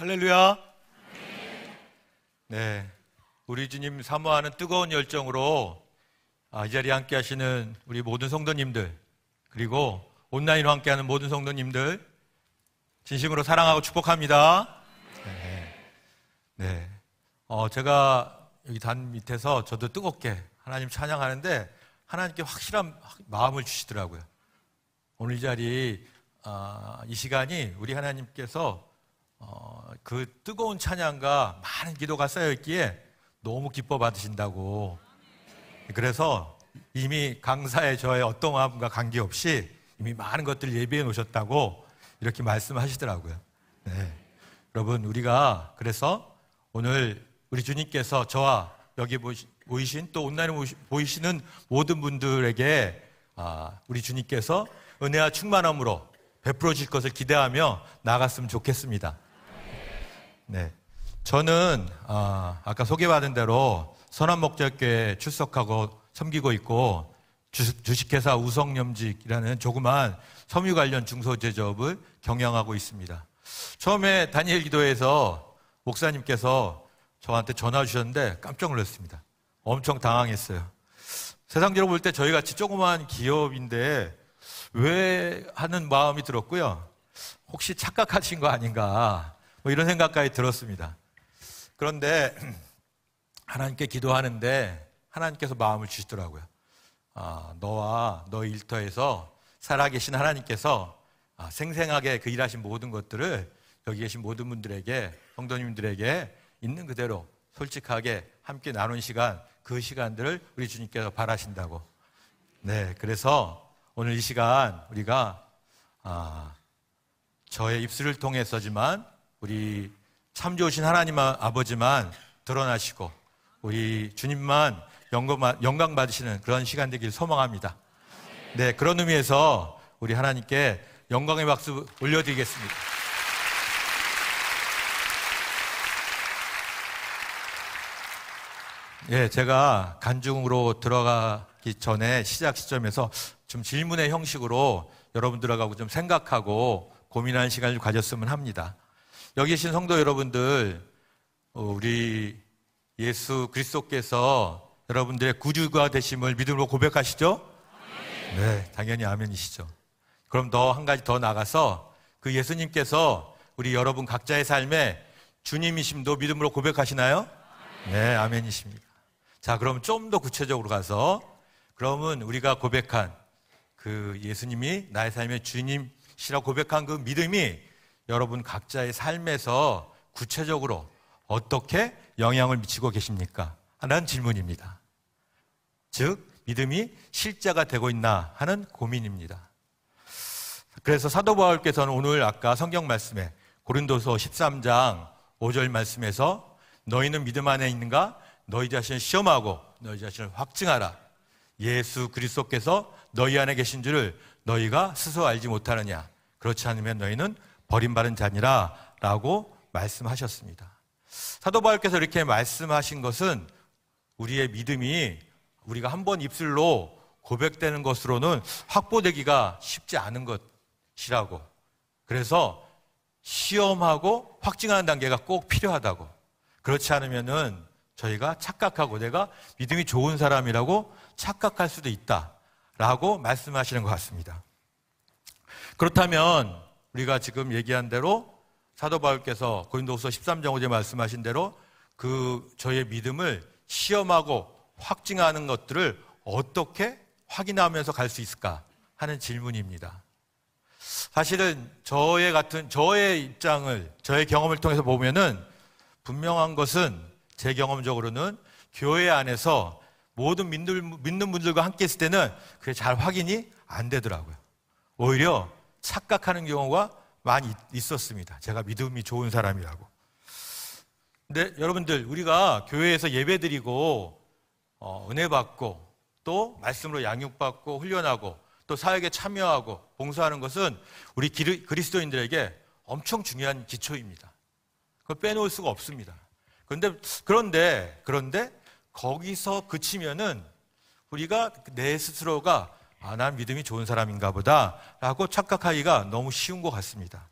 할렐루야. 네, 우리 주님 사모하는 뜨거운 열정으로 이 자리에 함께 하시는 우리 모든 성도님들, 그리고 온라인으로 함께하는 모든 성도님들 진심으로 사랑하고 축복합니다. 네. 제가 여기 단 밑에서 저도 뜨겁게 하나님 찬양하는데 하나님께 확실한 마음을 주시더라고요. 오늘 이 자리, 이 시간이 우리 하나님께서 그 뜨거운 찬양과 많은 기도가 쌓여있기에 너무 기뻐 받으신다고. 그래서 이미 강사의 저의 어떠함과 관계없이 이미 많은 것들을 예비해 놓으셨다고 이렇게 말씀하시더라고요. 네. 여러분, 우리가 그래서 오늘 우리 주님께서 저와 여기 보이신 또 온라인에 보이시는 모든 분들에게 우리 주님께서 은혜와 충만함으로 베풀어 줄 것을 기대하며 나아갔으면 좋겠습니다. 네, 저는 아까 소개받은 대로 선한목적교회에 출석하고 섬기고 있고 주식회사 우성염직이라는 조그만 섬유 관련 중소제조업을 경영하고 있습니다. 처음에 다니엘 기도회에서 목사님께서 저한테 전화 주셨는데 깜짝 놀랐습니다. 엄청 당황했어요. 세상적으로 볼 때 저희같이 조그만 기업인데 왜 하는 마음이 들었고요. 혹시 착각하신 거 아닌가 이런 생각까지 들었습니다. 그런데 하나님께 기도하는데 하나님께서 마음을 주시더라고요. 너와 너의 일터에서 살아계신 하나님께서 생생하게 그 일하신 모든 것들을 여기 계신 모든 분들에게, 성도님들에게 있는 그대로 솔직하게 함께 나눈 시간, 그 시간들을 우리 주님께서 바라신다고. 네, 그래서 오늘 이 시간 우리가 저의 입술을 통해서지만 우리 참 좋으신 하나님 아버지만 드러나시고 우리 주님만 영광 받으시는 그런 시간 되길 소망합니다. 네, 그런 의미에서 우리 하나님께 영광의 박수 올려드리겠습니다. 예, 제가 간증으로 들어가기 전에 시작 시점에서 좀 질문의 형식으로 여러분들하고 좀 생각하고 고민하는 시간을 가졌으면 합니다. 여기 계신 성도 여러분들, 우리 예수 그리스도께서 여러분들의 구주가 되심을 믿음으로 고백하시죠? 네, 당연히 아멘이시죠. 그럼 한 가지 더 나가서 그 예수님께서 우리 여러분 각자의 삶에 주님이심도 믿음으로 고백하시나요? 네, 아멘이십니다. 자, 그럼 좀 더 구체적으로 가서 그러면 우리가 고백한 그 예수님이 나의 삶의 주님이시라고 고백한 그 믿음이 여러분 각자의 삶에서 구체적으로 어떻게 영향을 미치고 계십니까? 하는 질문입니다. 즉, 믿음이 실제가 되고 있나 하는 고민입니다. 그래서 사도 바울께서는 오늘 아까 성경 말씀에 고린도서 13장 5절 말씀에서 너희는 믿음 안에 있는가? 너희 자신을 시험하고 너희 자신을 확증하라. 예수 그리스도께서 너희 안에 계신 줄을 너희가 스스로 알지 못하느냐? 그렇지 않으면 너희는 버림받은 자니라 라고 말씀하셨습니다. 사도 바울께서 이렇게 말씀하신 것은 우리의 믿음이 우리가 한 번 입술로 고백되는 것으로는 확보되기가 쉽지 않은 것이라고, 그래서 시험하고 확증하는 단계가 꼭 필요하다고, 그렇지 않으면은 저희가 착각하고 내가 믿음이 좋은 사람이라고 착각할 수도 있다라고 말씀하시는 것 같습니다. 그렇다면 우리가 지금 얘기한 대로 사도 바울께서 고린도후서 13장 5절에 말씀하신 대로 그 저의 믿음을 시험하고 확증하는 것들을 어떻게 확인하면서 갈 수 있을까 하는 질문입니다. 사실은 저의 입장을, 저의 경험을 통해서 보면은 분명한 것은 제 경험적으로는 교회 안에서 모든 믿는 분들과 함께 있을 때는 그게 잘 확인이 안 되더라고요. 오히려 착각하는 경우가 많이 있었습니다. 제가 믿음이 좋은 사람이라고. 근데 여러분들, 우리가 교회에서 예배드리고 은혜 받고 또 말씀으로 양육받고 훈련하고 또 사역에 참여하고 봉사하는 것은 우리 그리스도인들에게 엄청 중요한 기초입니다. 그걸 빼놓을 수가 없습니다. 그런데 거기서 그치면은 우리가 내 스스로가 난 믿음이 좋은 사람인가 보다 라고 착각하기가 너무 쉬운 것 같습니다.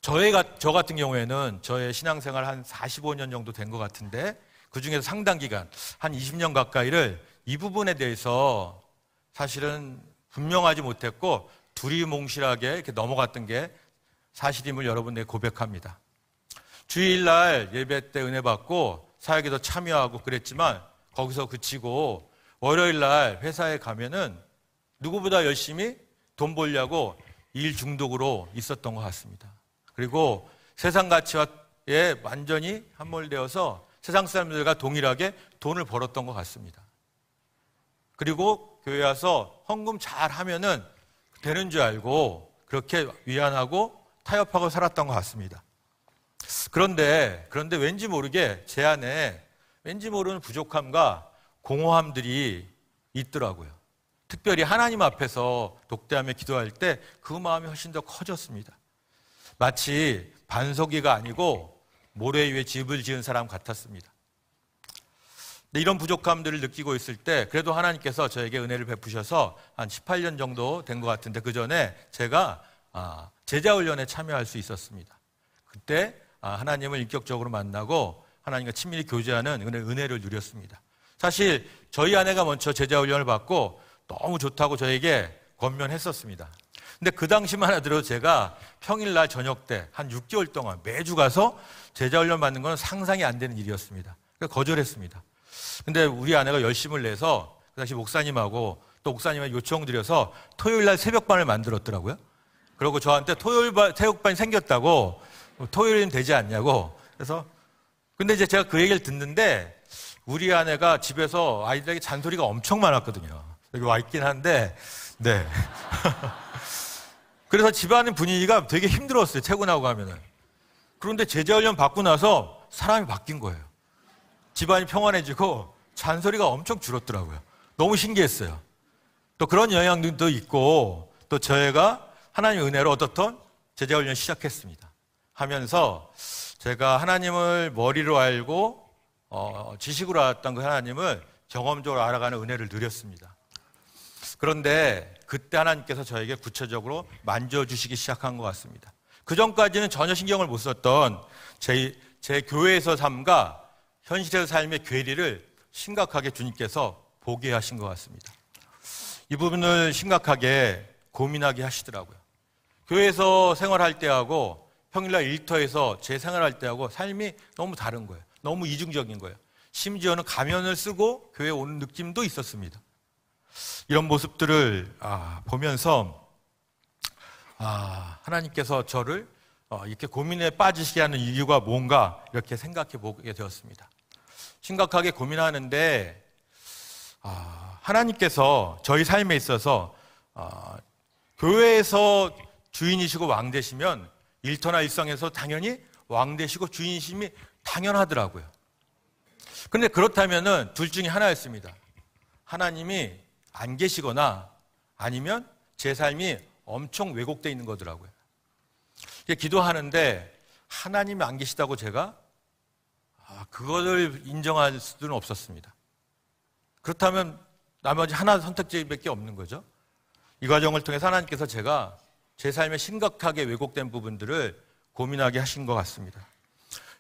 저 같은 경우에는 저의 신앙생활 한 45년 정도 된 것 같은데 그 중에서 상당 기간, 한 20년 가까이를 이 부분에 대해서 사실은 분명하지 못했고 두리뭉실하게 이렇게 넘어갔던 게 사실임을 여러분에게 고백합니다. 주일날 예배 때 은혜 받고 사역에도 참여하고 그랬지만 거기서 그치고 월요일날 회사에 가면은 누구보다 열심히 돈 벌려고 일 중독으로 있었던 것 같습니다. 그리고 세상 가치에 완전히 함몰되어서 세상 사람들과 동일하게 돈을 벌었던 것 같습니다. 그리고 교회 와서 헌금 잘 하면은 되는 줄 알고 그렇게 위안하고 타협하고 살았던 것 같습니다. 그런데 왠지 모르게 제 안에 왠지 모르는 부족함과 공허함들이 있더라고요. 특별히 하나님 앞에서 독대하며 기도할 때 그 마음이 훨씬 더 커졌습니다. 마치 반석이가 아니고 모래 위에 집을 지은 사람 같았습니다. 근데 이런 부족함들을 느끼고 있을 때 그래도 하나님께서 저에게 은혜를 베푸셔서 한 18년 정도 된 것 같은데 그 전에 제가 제자훈련에 참여할 수 있었습니다. 그때 하나님을 인격적으로 만나고 하나님과 친밀히 교제하는 은혜를 누렸습니다. 사실 저희 아내가 먼저 제자훈련을 받고 너무 좋다고 저에게 권면했었습니다. 근데 그 당시만 하더라도 제가 평일날 저녁 때 한 6개월 동안 매주 가서 제자훈련 받는 건 상상이 안 되는 일이었습니다. 그래서 거절했습니다. 근데 우리 아내가 열심을 내서 그 당시 목사님하고 또 목사님의 요청드려서 토요일날 새벽반을 만들었더라고요. 그리고 저한테 토요일 새벽반이 생겼다고 토요일은 되지 않냐고. 그래서 근데 이제 제가 그 얘기를 듣는데 우리 아내가 집에서 아이들에게 잔소리가 엄청 많았거든요. 여기 와 있긴 한데, 네. 그래서 집안 분위기가 되게 힘들었어요. 퇴근하고 가면은. 그런데 제자훈련 받고 나서 사람이 바뀐 거예요. 집안이 평안해지고 잔소리가 엄청 줄었더라고요. 너무 신기했어요. 또 그런 영향도 있고 또 저희가 하나님의 은혜로 어떻든 제자훈련 시작했습니다. 하면서 제가 하나님을 머리로 알고 지식으로 알았던 그 하나님을 경험적으로 알아가는 은혜를 누렸습니다. 그런데 그때 하나님께서 저에게 구체적으로 만져주시기 시작한 것 같습니다. 그 전까지는 전혀 신경을 못 썼던 제 교회에서 삶과 현실에서 삶의 괴리를 심각하게 주님께서 보게 하신 것 같습니다. 이 부분을 심각하게 고민하게 하시더라고요. 교회에서 생활할 때하고 평일날 일터에서 제 생활할 때하고 삶이 너무 다른 거예요. 너무 이중적인 거예요. 심지어는 가면을 쓰고 교회에 오는 느낌도 있었습니다. 이런 모습들을 보면서 하나님께서 저를 이렇게 고민에 빠지시게 하는 이유가 뭔가 이렇게 생각해 보게 되었습니다. 심각하게 고민하는데 하나님께서 저희 삶에 있어서 교회에서 주인이시고 왕 되시면 일터나 일상에서 당연히 왕 되시고 주인이심이 당연하더라고요. 그런데 그렇다면은 둘 중에 하나였습니다. 하나님이 안 계시거나 아니면 제 삶이 엄청 왜곡되어 있는 거더라고요. 기도하는데 하나님이 안 계시다고 제가 그거를 인정할 수는 없었습니다. 그렇다면 나머지 하나 선택지밖에 없는 거죠. 이 과정을 통해서 하나님께서 제가 제 삶에 심각하게 왜곡된 부분들을 고민하게 하신 것 같습니다.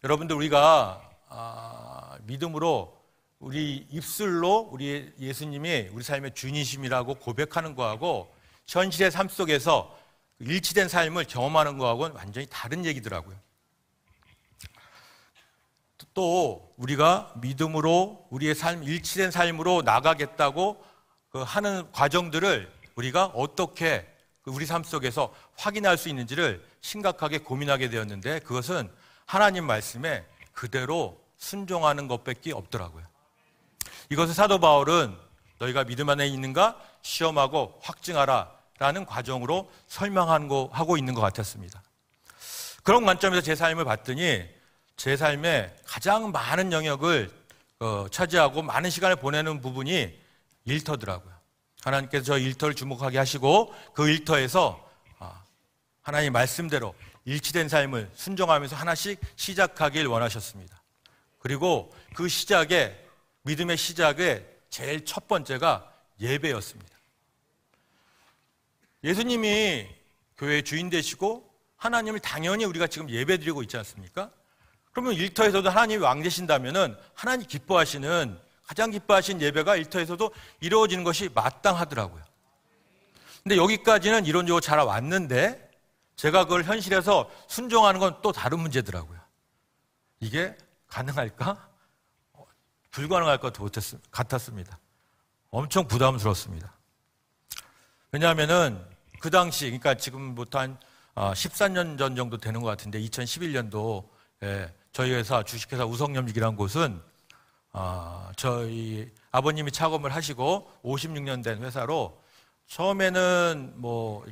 여러분들 우리가 믿음으로 우리 입술로 우리 예수님이 우리 삶의 주인이심이라고 고백하는 거하고 현실의 삶 속에서 일치된 삶을 경험하는 거하고는 완전히 다른 얘기더라고요. 또 우리가 믿음으로 우리의 삶, 일치된 삶으로 나가겠다고 하는 과정들을 우리가 어떻게 우리 삶 속에서 확인할 수 있는지를 심각하게 고민하게 되었는데 그것은 하나님 말씀에 그대로 순종하는 것밖에 없더라고요. 이것을 사도 바울은 너희가 믿음 안에 있는가 시험하고 확증하라 라는 과정으로 설명하고 있는 것 같았습니다. 그런 관점에서 제 삶을 봤더니 제 삶에 가장 많은 영역을 차지하고 많은 시간을 보내는 부분이 일터더라고요. 하나님께서 저 일터를 주목하게 하시고 그 일터에서 하나님 말씀대로 일치된 삶을 순종하면서 하나씩 시작하길 원하셨습니다. 그리고 그 시작에 믿음의 시작에 제일 첫 번째가 예배였습니다. 예수님이 교회의 주인 되시고 하나님을 당연히 우리가 지금 예배드리고 있지 않습니까? 그러면 일터에서도 하나님이 왕 되신다면은 하나님 기뻐하시는, 가장 기뻐하신 예배가 일터에서도 이루어지는 것이 마땅하더라고요. 근데 여기까지는 이론적으로 잘 왔는데 제가 그걸 현실에서 순종하는 건 또 다른 문제더라고요. 이게 가능할까? 불가능할 것 같았습니다. 엄청 부담스럽습니다. 왜냐하면은 그 당시, 그러니까 지금부터 한 14년 전 정도 되는 것 같은데 2011년도에 저희 회사, 주식회사 우성염직이라는 곳은 저희 아버님이 창업을 하시고 56년 된 회사로 처음에는 뭐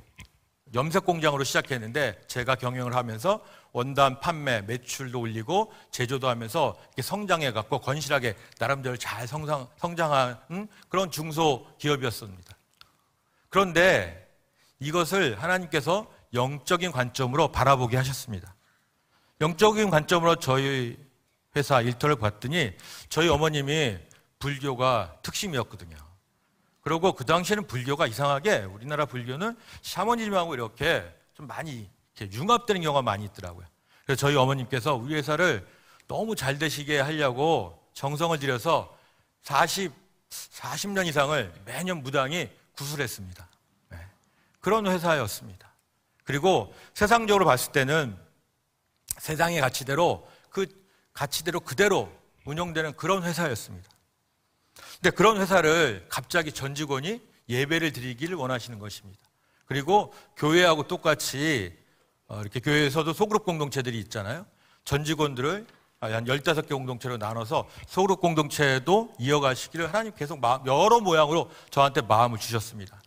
염색 공장으로 시작했는데 제가 경영을 하면서 원단 판매, 매출도 올리고 제조도 하면서 이렇게 성장해갖고 건실하게 나름대로 잘 성장한 그런 중소기업이었습니다. 그런데 이것을 하나님께서 영적인 관점으로 바라보게 하셨습니다. 영적인 관점으로 저희 회사 일터를 봤더니 저희 어머님이 불교가 특심이었거든요. 그리고 그 당시에는 불교가 이상하게 우리나라 불교는 샤머니즘하고 이렇게 좀 많이 이렇게 융합되는 경우가 많이 있더라고요. 그래서 저희 어머님께서 우리 회사를 너무 잘 되시게 하려고 정성을 들여서 40년 이상을 매년 무당이 구술했습니다. 네. 그런 회사였습니다. 그리고 세상적으로 봤을 때는 세상의 가치대로 그 가치대로 그대로 운영되는 그런 회사였습니다. 근데 그런 회사를 갑자기 전 직원이 예배를 드리기를 원하시는 것입니다. 그리고 교회하고 똑같이 이렇게 교회에서도 소그룹 공동체들이 있잖아요. 전 직원들을 한 15개 공동체로 나눠서 소그룹 공동체도 이어가시기를 하나님 계속 여러 모양으로 저한테 마음을 주셨습니다.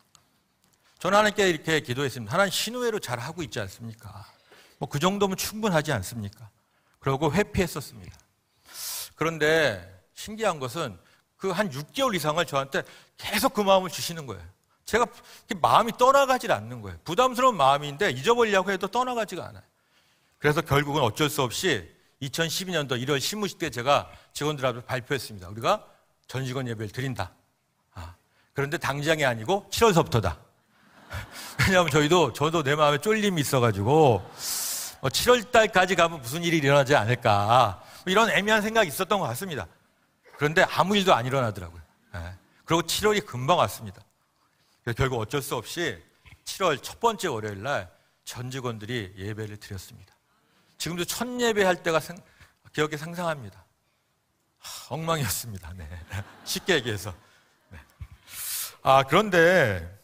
저는 하나님께 이렇게 기도했습니다. 하나님, 신우회로 잘 하고 있지 않습니까? 뭐 그 정도면 충분하지 않습니까? 그러고 회피했었습니다. 그런데 신기한 것은 그 한 6개월 이상을 저한테 계속 그 마음을 주시는 거예요. 제가 마음이 떠나가질 않는 거예요. 부담스러운 마음인데 잊어버리려고 해도 떠나가지가 않아요. 그래서 결국은 어쩔 수 없이 2012년도 1월 신무식 때 제가 직원들 앞에 발표했습니다. 우리가 전 직원 예배를 드린다. 그런데 당장이 아니고 7월서부터다. 왜냐하면 저도 내 마음에 쫄림이 있어가지고 7월 달까지 가면 무슨 일이 일어나지 않을까, 이런 애매한 생각이 있었던 것 같습니다. 그런데 아무 일도 안 일어나더라고요. 그리고 7월이 금방 왔습니다. 그래서 결국 어쩔 수 없이 7월 첫 번째 월요일 날 전 직원들이 예배를 드렸습니다. 지금도 첫 예배 할 때가 기억에 상상합니다. 엉망이었습니다. 네. 쉽게 얘기해서. 네. 그런데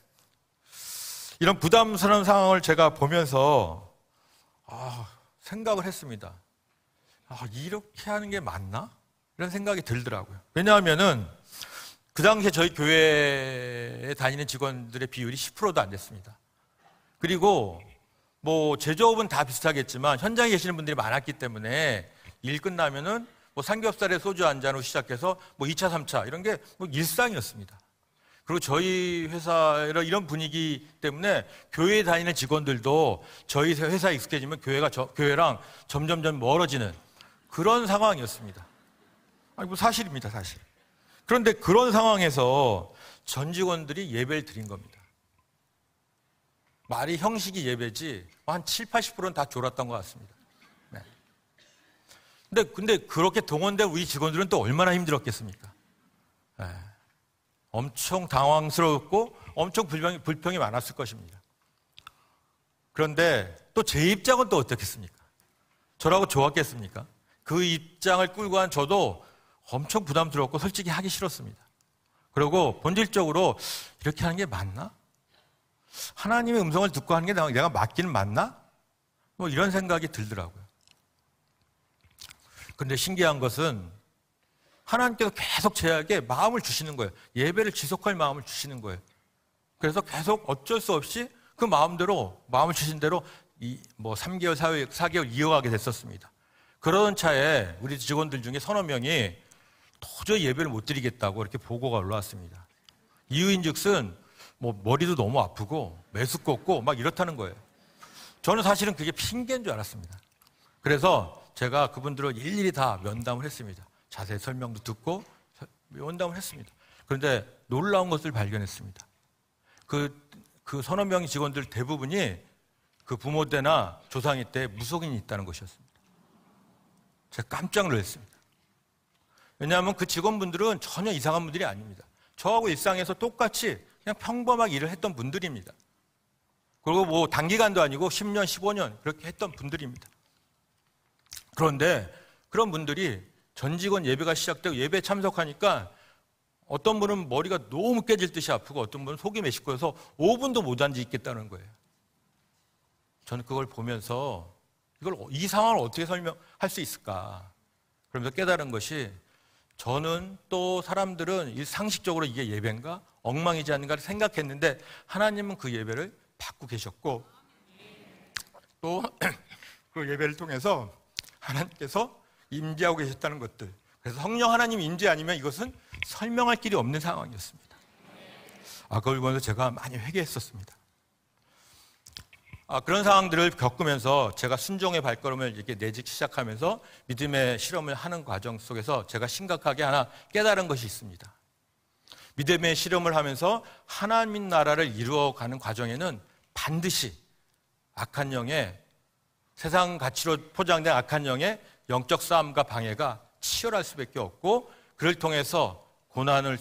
이런 부담스러운 상황을 제가 보면서 생각을 했습니다. 이렇게 하는 게 맞나? 이런 생각이 들더라고요. 왜냐하면은 그 당시에 저희 교회에 다니는 직원들의 비율이 10%도 안 됐습니다. 그리고 뭐 제조업은 다 비슷하겠지만 현장에 계시는 분들이 많았기 때문에 일 끝나면은 뭐 삼겹살에 소주 한 잔으로 시작해서 뭐 2차, 3차 이런 게 뭐 일상이었습니다. 그리고 저희 회사 이런 분위기 때문에 교회에 다니는 직원들도 저희 회사에 익숙해지면 교회랑 점점 멀어지는 그런 상황이었습니다. 뭐 사실입니다, 사실. 그런데 그런 상황에서 전 직원들이 예배를 드린 겁니다. 말이 형식이 예배지 한 7, 80%는 다 졸았던 것 같습니다. 네. 근데 그렇게 동원된 우리 직원들은 또 얼마나 힘들었겠습니까? 네. 엄청 당황스럽고 엄청 불평이 많았을 것입니다. 그런데 또 제 입장은 또 어떻겠습니까? 저라고 좋았겠습니까? 그 입장을 끌고 한 저도 엄청 부담스럽고 솔직히 하기 싫었습니다. 그리고 본질적으로 이렇게 하는 게 맞나? 하나님의 음성을 듣고 하는 게 내가 맞기는 맞나? 뭐 이런 생각이 들더라고요. 그런데 신기한 것은 하나님께서 계속 제에게 마음을 주시는 거예요. 예배를 지속할 마음을 주시는 거예요. 그래서 계속 어쩔 수 없이 그 마음대로, 마음을 주신 대로 3개월, 4개월 이어가게 됐었습니다. 그러던 차에 우리 직원들 중에 서너 명이 도저히 예배를 못 드리겠다고 이렇게 보고가 올라왔습니다. 이유인즉슨 머리도 너무 아프고 메스껍고 막 이렇다는 거예요. 저는 사실은 그게 핑계인 줄 알았습니다. 그래서 제가 그분들을 일일이 다 면담을 했습니다. 자세히 설명도 듣고 면담을 했습니다. 그런데 놀라운 것을 발견했습니다. 그 서너 명의 직원들 대부분이 그 부모 때나 조상이 때 무속인이 있다는 것이었습니다. 제가 깜짝 놀랐습니다. 왜냐하면 그 직원분들은 전혀 이상한 분들이 아닙니다. 저하고 일상에서 똑같이 그냥 평범하게 일을 했던 분들입니다. 그리고 뭐 단기간도 아니고 10년, 15년 그렇게 했던 분들입니다. 그런데 그런 분들이 전 직원 예배가 시작되고 예배에 참석하니까 어떤 분은 머리가 너무 깨질 듯이 아프고 어떤 분은 속이 메시꺼워서 5분도 못 앉아 있겠다는 거예요. 저는 그걸 보면서 이 상황을 어떻게 설명할 수 있을까? 그러면서 깨달은 것이 저는 또 사람들은 상식적으로 이게 예배인가? 엉망이지 않는가를 생각했는데 하나님은 그 예배를 받고 계셨고 또 그 예배를 통해서 하나님께서 임재하고 계셨다는 것들. 그래서 성령 하나님 임재 아니면 이것은 설명할 길이 없는 상황이었습니다. 그걸 보면서 제가 많이 회개했었습니다. 그런 상황들을 겪으면서 제가 순종의 발걸음을 이렇게 내딛기 시작하면서 믿음의 실험을 하는 과정 속에서 제가 심각하게 하나 깨달은 것이 있습니다. 믿음의 실험을 하면서 하나님 나라를 이루어가는 과정에는 반드시 악한 영의 세상 가치로 포장된 악한 영의 영적 싸움과 방해가 치열할 수밖에 없고 그를 통해서 고난을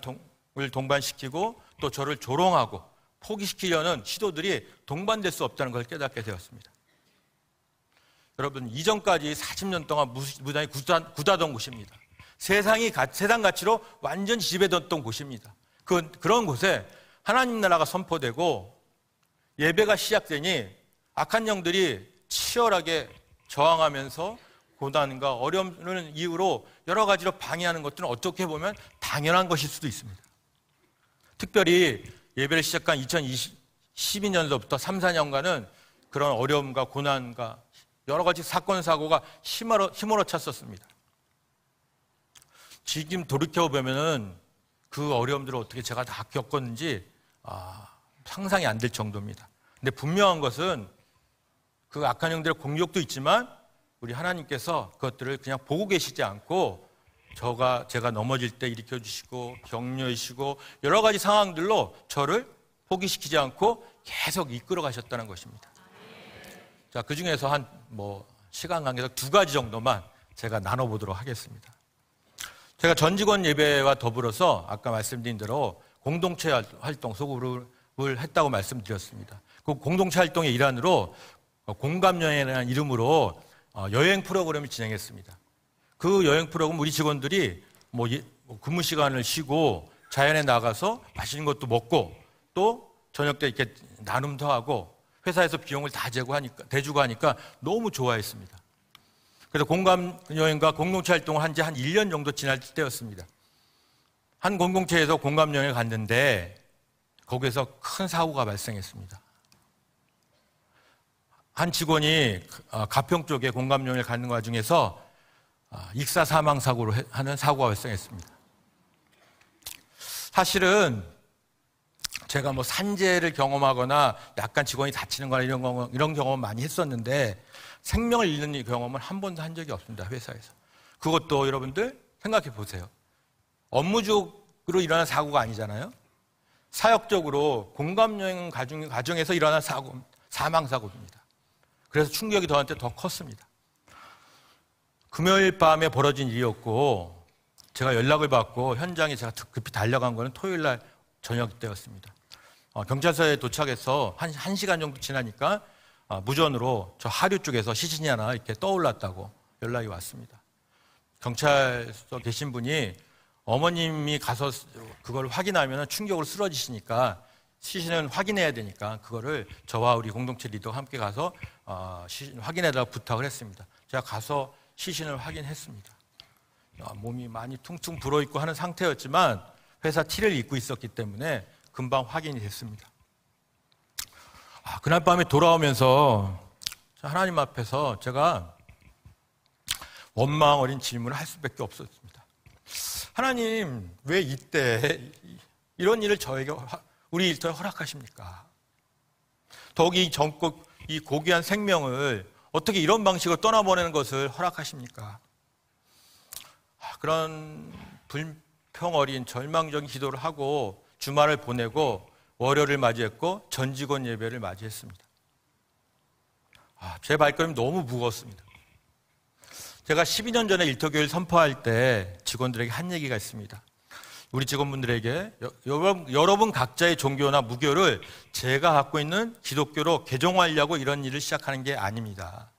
동반시키고 또 저를 조롱하고 포기시키려는 시도들이 동반될 수 없다는 것을 깨닫게 되었습니다. 여러분, 이전까지 40년 동안 무당이 굳하던 곳입니다. 세상 가치로 완전히 지배됐던 곳입니다. 그런 곳에 하나님 나라가 선포되고 예배가 시작되니 악한 영들이 치열하게 저항하면서 고난과 어려움을 이유로 여러 가지로 방해하는 것들은 어떻게 보면 당연한 것일 수도 있습니다. 특별히 예배를 시작한 2012년서부터 3, 4년간은 그런 어려움과 고난과 여러 가지 사건, 사고가 힘으로 찼었습니다. 지금 돌이켜보면 그 어려움들을 어떻게 제가 다 겪었는지 상상이 안 될 정도입니다. 근데 분명한 것은 그 악한 영들의 공격도 있지만 우리 하나님께서 그것들을 그냥 보고 계시지 않고 제가 넘어질 때 일으켜주시고 격려해 주시고 여러 가지 상황들로 저를 포기시키지 않고 계속 이끌어 가셨다는 것입니다. 자, 그 중에서 시간 관계상 2가지 정도만 제가 나눠보도록 하겠습니다. 제가 전 직원 예배와 더불어서 아까 말씀드린 대로 공동체 활동 소그룹을 했다고 말씀드렸습니다. 그 공동체 활동의 일환으로 공감여행이라는 이름으로 여행 프로그램을 진행했습니다. 그 여행 프로그램 우리 직원들이 근무 시간을 쉬고 자연에 나가서 맛있는 것도 먹고 또 저녁 때 이렇게 나눔도 하고 회사에서 비용을 다 대주고 하니까 너무 좋아했습니다. 그래서 공감여행과 공동체 활동을 한 지 한 1년 정도 지날 때였습니다. 한 공동체에서 공감여행을 갔는데 거기에서 큰 사고가 발생했습니다. 한 직원이 가평 쪽에 공감여행을 가는 과정에서 익사 사망 사고로 하는 사고가 발생했습니다. 사실은 제가 산재를 경험하거나 약간 직원이 다치는 거나 이런 경험을 많이 했었는데 생명을 잃는 경험은 한 번도 한 적이 없습니다. 회사에서. 그것도 여러분들 생각해 보세요. 업무적으로 일어난 사고가 아니잖아요. 사역적으로 공감여행 과정에서 일어난 사망 사고입니다. 그래서 충격이 저한테 더 컸습니다. 금요일 밤에 벌어진 일이었고 제가 연락을 받고 현장에 제가 급히 달려간 거는 토요일 날 저녁 때였습니다. 경찰서에 도착해서 한 1시간 정도 지나니까 무전으로 저 하류 쪽에서 시신이 하나 이렇게 떠올랐다고 연락이 왔습니다. 경찰서 계신 분이 어머님이 가서 그걸 확인하면 충격으로 쓰러지시니까 시신을 확인해야 되니까 그거를 저와 우리 공동체 리더가 함께 가서 시신 확인해달라고 부탁을 했습니다. 제가 가서 시신을 확인했습니다. 몸이 많이 퉁퉁 불어있고 하는 상태였지만 회사 티를 입고 있었기 때문에 금방 확인이 됐습니다. 그날 밤에 돌아오면서 하나님 앞에서 제가 원망 어린 질문을 할 수밖에 없었습니다. 하나님, 왜 이때 이런 일을 우리 일터에 허락하십니까? 더욱이 이 고귀한 생명을 어떻게 이런 방식으로 떠나보내는 것을 허락하십니까? 그런 불평 어린 절망적인 기도를 하고 주말을 보내고 월요일을 맞이했고 전 직원 예배를 맞이했습니다. 제 발걸음이 너무 무거웠습니다. 제가 12년 전에 일터교회를 선포할 때 직원들에게 한 얘기가 있습니다. 우리 직원분들에게 여러분 각자의 종교나 무교를 제가 갖고 있는 기독교로 개종하려고 이런 일을 시작하는 게 아닙니다.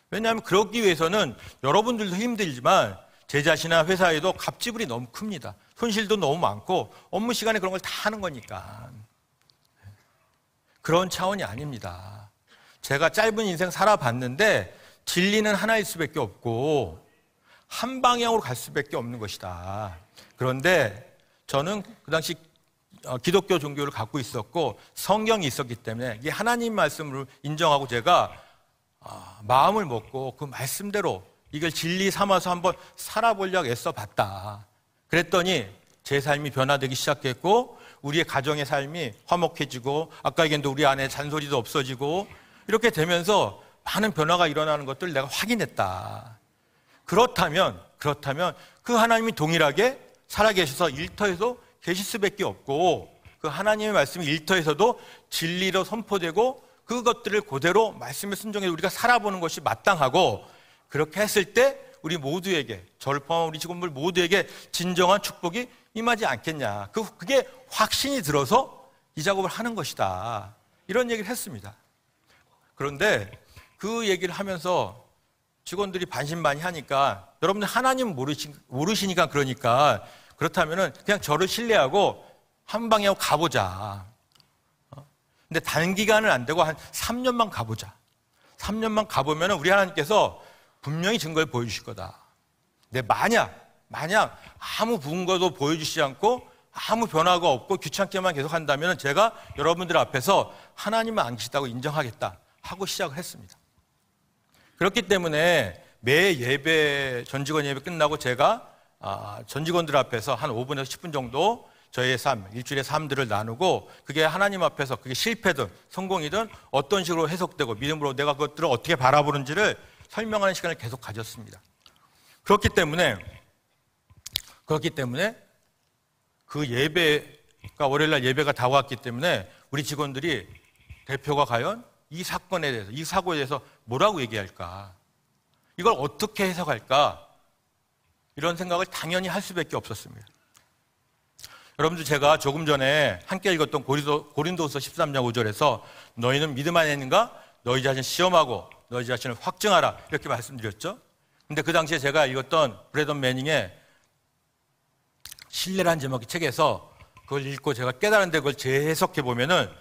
왜냐하면 그러기 위해서는 여러분들도 힘들지만 제 자신이나 회사에도 갑지불이 너무 큽니다. 손실도 너무 많고 업무 시간에 그런 걸 다 하는 거니까. 그런 차원이 아닙니다. 제가 짧은 인생 살아봤는데 진리는 하나일 수밖에 없고 한 방향으로 갈 수밖에 없는 것이다. 그런데 저는 그 당시 기독교 종교를 갖고 있었고 성경이 있었기 때문에 이게 하나님 말씀을 인정하고 제가 마음을 먹고 그 말씀대로 이걸 진리 삼아서 한번 살아보려고 애써봤다. 그랬더니 제 삶이 변화되기 시작했고 우리의 가정의 삶이 화목해지고 아까 얘기했는데 우리 안에 잔소리도 없어지고 이렇게 되면서 많은 변화가 일어나는 것들을 내가 확인했다. 그렇다면 그 하나님이 동일하게 살아계셔서 일터에서 계실 수밖에 없고 그 하나님의 말씀이 일터에서도 진리로 선포되고 그것들을 그대로 말씀에 순종해서 우리가 살아보는 것이 마땅하고 그렇게 했을 때 우리 모두에게 저를 포함한 우리 직원들 모두에게 진정한 축복이 임하지 않겠냐. 그게 확신이 들어서 이 작업을 하는 것이다. 이런 얘기를 했습니다. 그런데 그 얘기를 하면서 직원들이 반신반의하니까 여러분들 하나님 모르시니까 그러니까 그렇다면은 그냥 저를 신뢰하고 한 방향으로 가보자. 근데 단기간은 안 되고 한 3년만 가보자. 3년만 가보면은 우리 하나님께서 분명히 증거를 보여주실 거다. 근데 만약 아무 분거도 보여주시지 않고 아무 변화가 없고 귀찮게만 계속 한다면 제가 여러분들 앞에서 하나님은 안 계시다고 인정하겠다 하고 시작을 했습니다. 그렇기 때문에 매 예배, 전직원 예배 끝나고 제가 전 직원들 앞에서 한 5분에서 10분 정도 저의 삶, 일주일의 삶들을 나누고 그게 하나님 앞에서 그게 실패든 성공이든 어떤 식으로 해석되고 믿음으로 내가 그것들을 어떻게 바라보는지를 설명하는 시간을 계속 가졌습니다. 그렇기 때문에 그 예배가 월요일날 예배가 다가왔기 때문에 우리 직원들이 대표가 과연 이 사건에 대해서 이 사고에 대해서 뭐라고 얘기할까? 이걸 어떻게 해석할까? 이런 생각을 당연히 할 수밖에 없었습니다. 여러분들 제가 조금 전에 함께 읽었던 고린도후서 13장 5절에서 너희는 믿음 안에 있는가? 너희 자신 시험하고 너희 자신을 확증하라 이렇게 말씀드렸죠. 근데 그 당시에 제가 읽었던 브래던 매닝의 신뢰라는 제목의 책에서 그걸 읽고 제가 깨달은데 그걸 재해석해 보면은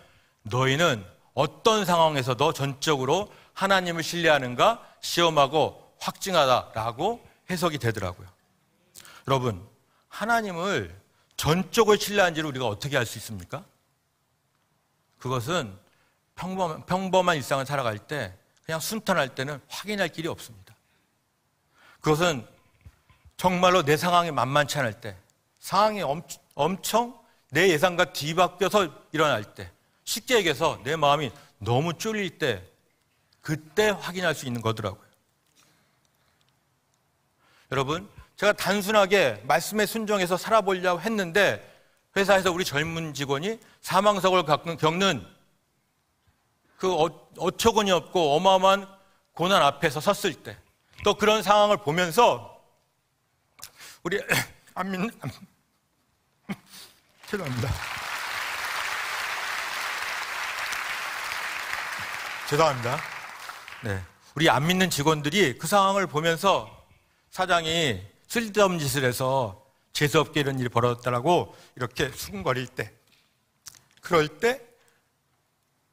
너희는 어떤 상황에서도 전적으로 하나님을 신뢰하는가 시험하고 확증하다라고 해석이 되더라고요. 여러분, 하나님을 전적으로 신뢰한지를 우리가 어떻게 알 수 있습니까? 그것은 평범한 일상을 살아갈 때 그냥 순탄할 때는 확인할 길이 없습니다. 그것은 정말로 내 상황이 만만치 않을 때, 상황이 엄청 내 예상과 뒤바뀌어서 일어날 때, 쉽게 얘기해서 내 마음이 너무 쫄릴 때, 그때 확인할 수 있는 거더라고요. 여러분, 제가 단순하게 말씀에 순종해서 살아보려고 했는데 회사에서 우리 젊은 직원이 사망사고를 겪는 그 어처구니 없고 어마어마한 고난 앞에서 섰을 때 또 그런 상황을 보면서 우리 안 믿는 죄송합니다. 네, 우리 안 믿는 직원들이 그 상황을 보면서 사장이 쓸데없는 짓을 해서 재수없게 이런 일이 벌어졌다라고 이렇게 수군거릴 때, 그럴 때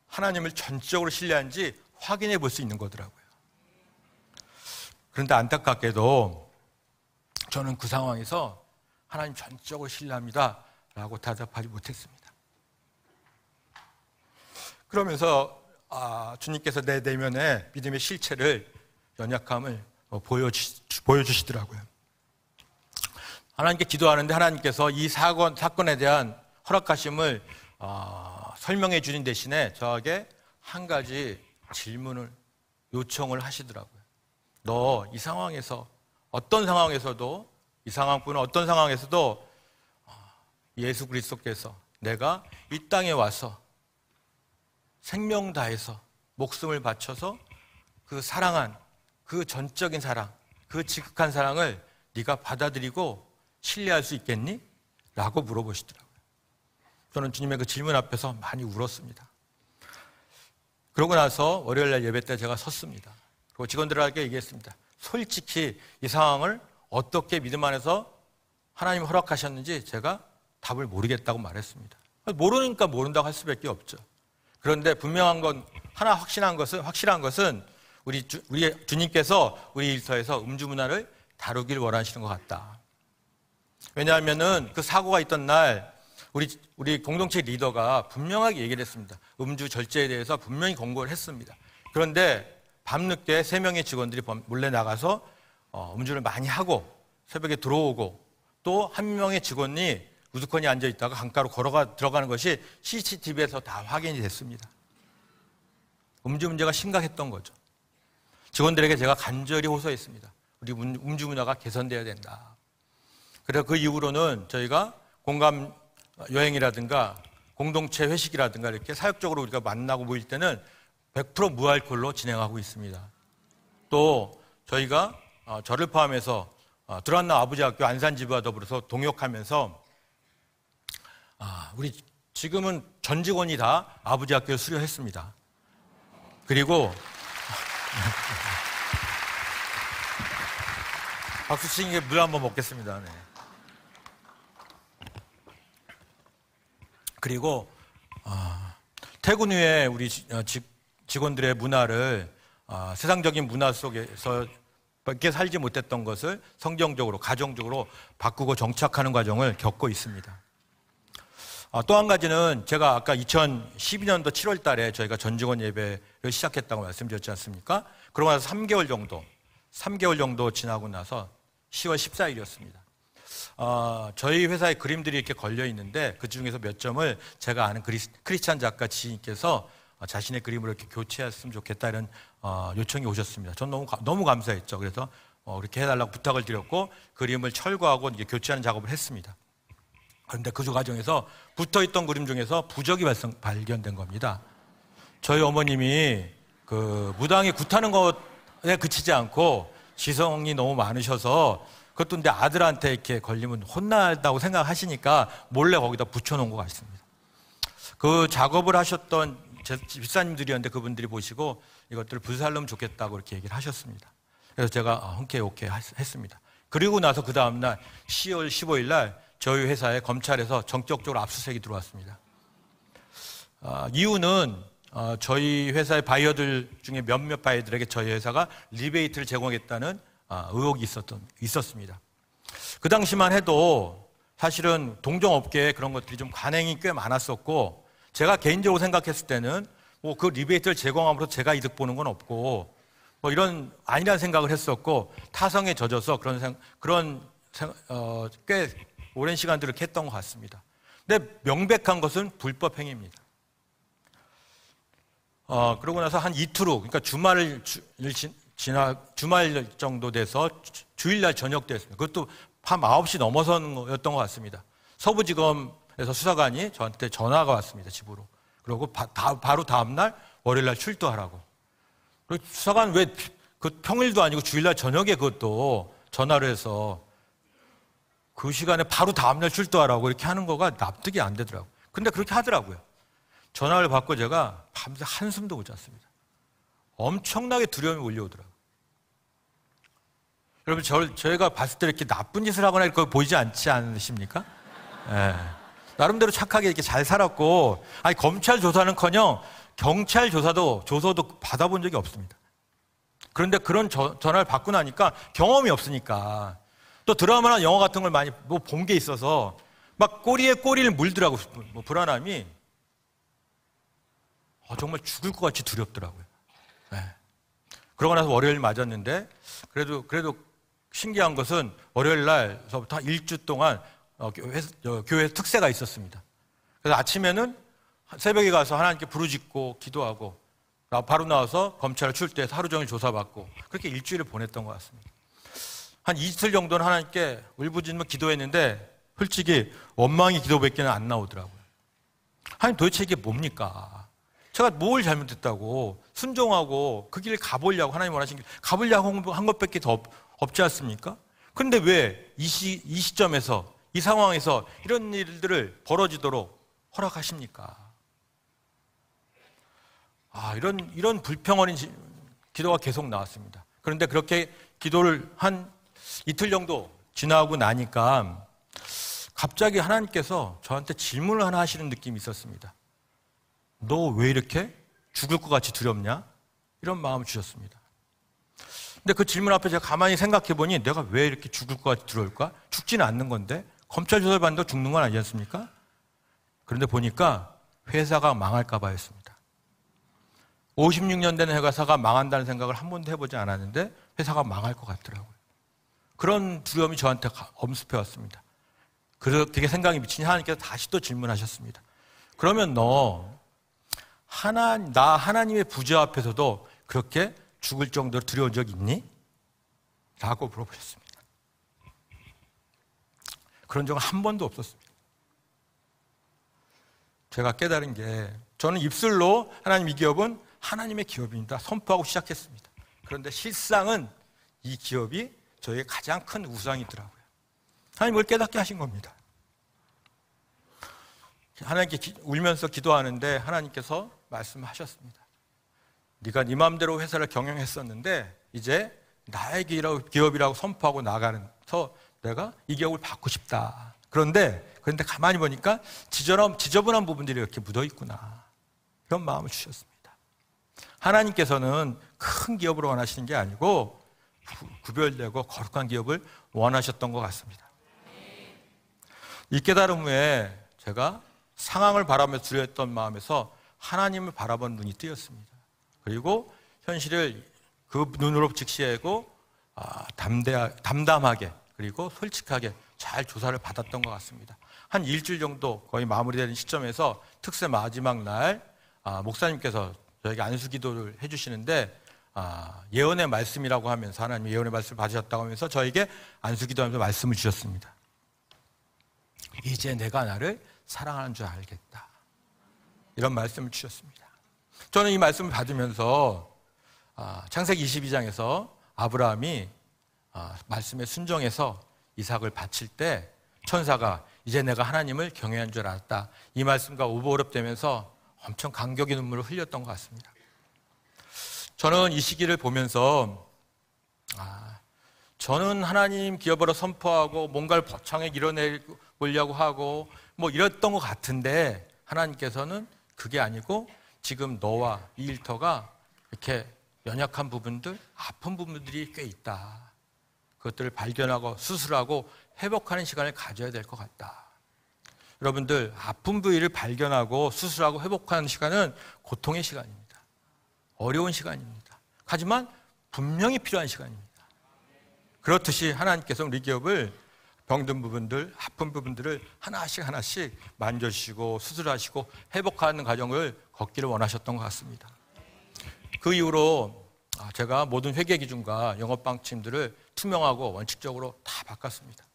하나님을 전적으로 신뢰한지 확인해 볼 수 있는 거더라고요. 그런데 안타깝게도 저는 그 상황에서 하나님 전적으로 신뢰합니다 라고 대답하지 못했습니다. 그러면서 주님께서 내 내면의 믿음의 실체를, 연약함을 보여주시더라고요. 하나님께 기도하는데 하나님께서 이 사건에 대한 허락하심을 설명해 주는 대신에 저에게 한 가지 질문을 요청을 하시더라고요. 너 이 상황에서 어떤 상황에서도, 이 상황뿐은 어떤 상황에서도 예수 그리스도께서 내가 이 땅에 와서 생명 다해서 목숨을 바쳐서 그 사랑한 그 전적인 사랑, 그 지극한 사랑을 네가 받아들이고 신뢰할 수 있겠니? 라고 물어보시더라고요. 저는 주님의 그 질문 앞에서 많이 울었습니다. 그러고 나서 월요일날 예배 때 제가 섰습니다. 그리고 직원들에게 얘기했습니다. 솔직히 이 상황을 어떻게 믿음 안에서 하나님 허락하셨는지 제가 답을 모르겠다고 말했습니다. 모르니까 모른다고 할 수밖에 없죠. 그런데 분명한 건, 하나 확실한 것은 우리 주님께서 우리 일터에서 음주 문화를 다루길 원하시는 것 같다. 왜냐하면은 그 사고가 있던 날 우리 공동체 리더가 분명하게 얘기를 했습니다. 음주 절제에 대해서 분명히 권고를 했습니다. 그런데 밤늦게 3명의 직원들이 몰래 나가서 음주를 많이 하고 새벽에 들어오고 또 한 명의 직원이 우두커니 앉아 있다가 강가로 들어가는 것이 CCTV에서 다 확인이 됐습니다. 음주 문제가 심각했던 거죠. 직원들에게 제가 간절히 호소했습니다. 우리 음주 문화가 개선돼야 된다. 그래서 그 이후로는 저희가 공감 여행이라든가 공동체 회식이라든가 이렇게 사역적으로 우리가 만나고 모일 때는 100% 무알콜로 진행하고 있습니다. 또 저희가 저를 포함해서 드란나 아부지학교 안산지부와 더불어서 동역하면서 우리 지금은 전 직원이 다 아부지학교를 수료했습니다. 그리고 박수 치는 게 물 한번 먹겠습니다. 네. 그리고 퇴근 후에 우리 직원들의 문화를 세상적인 문화 속에서 밖에 살지 못했던 것을 성경적으로, 가정적으로 바꾸고 정착하는 과정을 겪고 있습니다. 또 한 가지는 제가 아까 2012년도 7월 달에 저희가 전 직원 예배를 시작했다고 말씀드렸지 않습니까? 그러고 나서 3개월 정도 지나고 나서 10월 14일이었습니다. 저희 회사에 그림들이 이렇게 걸려 있는데 그 중에서 몇 점을 제가 아는 크리스찬 작가 지인께서 자신의 그림으로 이렇게 교체했으면 좋겠다 이런 요청이 오셨습니다. 전 너무 감사했죠. 그래서 이렇게 해달라고 부탁을 드렸고 그림을 철거하고 이제 교체하는 작업을 했습니다. 그런데 그 과정에서 붙어있던 그림 중에서 부적이 발견된 겁니다. 저희 어머님이 그 무당이 굿하는 것에 그치지 않고 지성이 너무 많으셔서 그것도 근데 아들한테 이렇게 걸리면 혼난다고 생각하시니까 몰래 거기다 붙여놓은 것 같습니다. 그 작업을 하셨던 제 집사님들이었는데 그분들이 보시고 이것들을 불살르면 좋겠다고 이렇게 얘기를 하셨습니다. 그래서 제가 흔쾌히 오케이 했습니다. 그리고 나서 그 다음날 10월 15일 날 저희 회사에 검찰에서 전격적으로 압수수색이 들어왔습니다. 이유는 저희 회사의 바이어들 중에 몇몇 바이어들에게 저희 회사가 리베이트를 제공했다는 의혹이 있었습니다. 그 당시만 해도 사실은 동종업계에 그런 것들이 좀 관행이 꽤 많았었고 제가 개인적으로 생각했을 때는 그 리베이트를 제공함으로 제가 이득 보는 건 없고 이런 아니라는 생각을 했었고 타성에 젖어서 꽤 오랜 시간들을 했던 것 같습니다. 근데 명백한 것은 불법 행위입니다. 그러고 나서 한 이틀 후, 그러니까 주말 정도 돼서 주일날 저녁 때였습니다. 그것도 밤 9시 넘어서였던 것 같습니다. 서부지검에서 수사관이 저한테 전화가 왔습니다, 집으로. 그리고 바로 다음날 월요일날 출두하라고. 그리고 수사관 왜 그 평일도 아니고 주일날 저녁에 그것도 전화를 해서 그 시간에 바로 다음날 출두하라고 이렇게 하는 거가 납득이 안 되더라고요. 근데 그렇게 하더라고요. 전화를 받고 제가 밤새 한숨도 못 잤습니다. 엄청나게 두려움이 몰려오더라고요. 여러분, 저희가 봤을 때 이렇게 나쁜 짓을 하거나 이렇게 보이지 않지 않으십니까? 네. 나름대로 착하게 이렇게 잘 살았고, 검찰 조사는커녕 경찰 조서도 받아본 적이 없습니다. 그런데 그런 전화를 받고 나니까 경험이 없으니까 또 드라마나 영화 같은 걸 많이 본 게 있어서 막 꼬리에 꼬리를 물더라고요. 불안함이 정말 죽을 것 같이 두렵더라고요. 네. 그러고 나서 월요일 맞았는데 그래도 신기한 것은 월요일 날서부터 일주 동안 교회 특세가 있었습니다. 그래서 아침에는 새벽에 가서 하나님께 부르짖고 기도하고 바로 나와서 검찰을 출두해서 하루 종일 조사받고 그렇게 일주일을 보냈던 것 같습니다. 한 이틀 정도는 하나님께 울부짖으며 기도했는데 솔직히 원망의 기도밖에는 안 나오더라고요. 하나님 도대체 이게 뭡니까? 제가 뭘 잘못했다고 순종하고 그 길을 가보려고 하나님 원하신 길 가보려고 한 것밖에 더 없지 않습니까? 그런데 왜 이 시점에서 이 상황에서 이런 일들을 벌어지도록 허락하십니까? 이런 불평 어린 기도가 계속 나왔습니다. 그런데 그렇게 기도를 한 이틀 정도 지나고 나니까 갑자기 하나님께서 저한테 질문을 하나 하시는 느낌이 있었습니다. 너 왜 이렇게 죽을 것 같이 두렵냐? 이런 마음을 주셨습니다. 근데 그 질문 앞에 제가 가만히 생각해 보니 내가 왜 이렇게 죽을 것 같이 두려울까? 죽지는 않는 건데 검찰 조사를 받는다고 죽는 건 아니지 않습니까? 그런데 보니까 회사가 망할까 봐였습니다. 56년 된 회사가 망한다는 생각을 한 번도 해보지 않았는데 회사가 망할 것 같더라고요. 그런 두려움이 저한테 엄습해 왔습니다. 그렇게 생각이 미치니 하나님께서 다시 또 질문하셨습니다. 그러면 나 하나님의 부재 앞에서도 그렇게 죽을 정도로 두려운 적 있니? 라고 물어보셨습니다. 그런 적은 한 번도 없었습니다. 제가 깨달은 게 저는 입술로 하나님 이 기업은 하나님의 기업입니다 선포하고 시작했습니다. 그런데 실상은 이 기업이 저에게 가장 큰 우상이더라고요. 하나님 그걸 깨닫게 하신 겁니다. 하나님께 울면서 기도하는데 하나님께서 말씀하셨습니다. 네가 네 마음대로 회사를 경영했었는데 이제 나의 기업이라고 선포하고 나가면서 내가 이 기업을 받고 싶다. 그런데 가만히 보니까 지저분한 부분들이 이렇게 묻어 있구나. 이런 마음을 주셨습니다. 하나님께서는 큰 기업을 원하시는 게 아니고 구별되고 거룩한 기업을 원하셨던 것 같습니다. 이 깨달음 후에 제가 상황을 바라며 두려웠던 마음에서 하나님을 바라본 눈이 뜨였습니다. 그리고 현실을 그 눈으로 직시하고 담담하게 그리고 솔직하게 잘 조사를 받았던 것 같습니다. 한 일주일 정도 거의 마무리되는 시점에서 특세 마지막 날 목사님께서 저에게 안수기도를 해주시는데 예언의 말씀이라고 하면서 하나님이 예언의 말씀을 받으셨다고 하면서 저에게 안수기도하면서 말씀을 주셨습니다. 이제 내가 나를 사랑하는 줄 알겠다. 이런 말씀을 주셨습니다. 저는 이 말씀을 받으면서 창세기 22장에서 아브라함이 말씀에 순종해서 이삭을 바칠 때 천사가 이제 내가 하나님을 경외한 줄 알았다. 이 말씀과 오버랩되면서 엄청 감격의 눈물을 흘렸던 것 같습니다. 저는 이 시기를 보면서 저는 하나님 기업으로 선포하고 뭔가를 거창하게 이뤄내보려고 하고 뭐 이랬던 것 같은데 하나님께서는 그게 아니고 지금 너와 이 일터가 이렇게 연약한 부분들, 아픈 부분들이 꽤 있다. 그것들을 발견하고 수술하고 회복하는 시간을 가져야 될 것 같다. 여러분들 아픈 부위를 발견하고 수술하고 회복하는 시간은 고통의 시간입니다. 어려운 시간입니다. 하지만 분명히 필요한 시간입니다. 그렇듯이 하나님께서 우리 기업을 병든 부분들, 아픈 부분들을 하나씩 만져주시고 수술하시고 회복하는 과정을 걷기를 원하셨던 것 같습니다. 그 이후로 제가 모든 회계 기준과 영업 방침들을 투명하고 원칙적으로 다 바꿨습니다.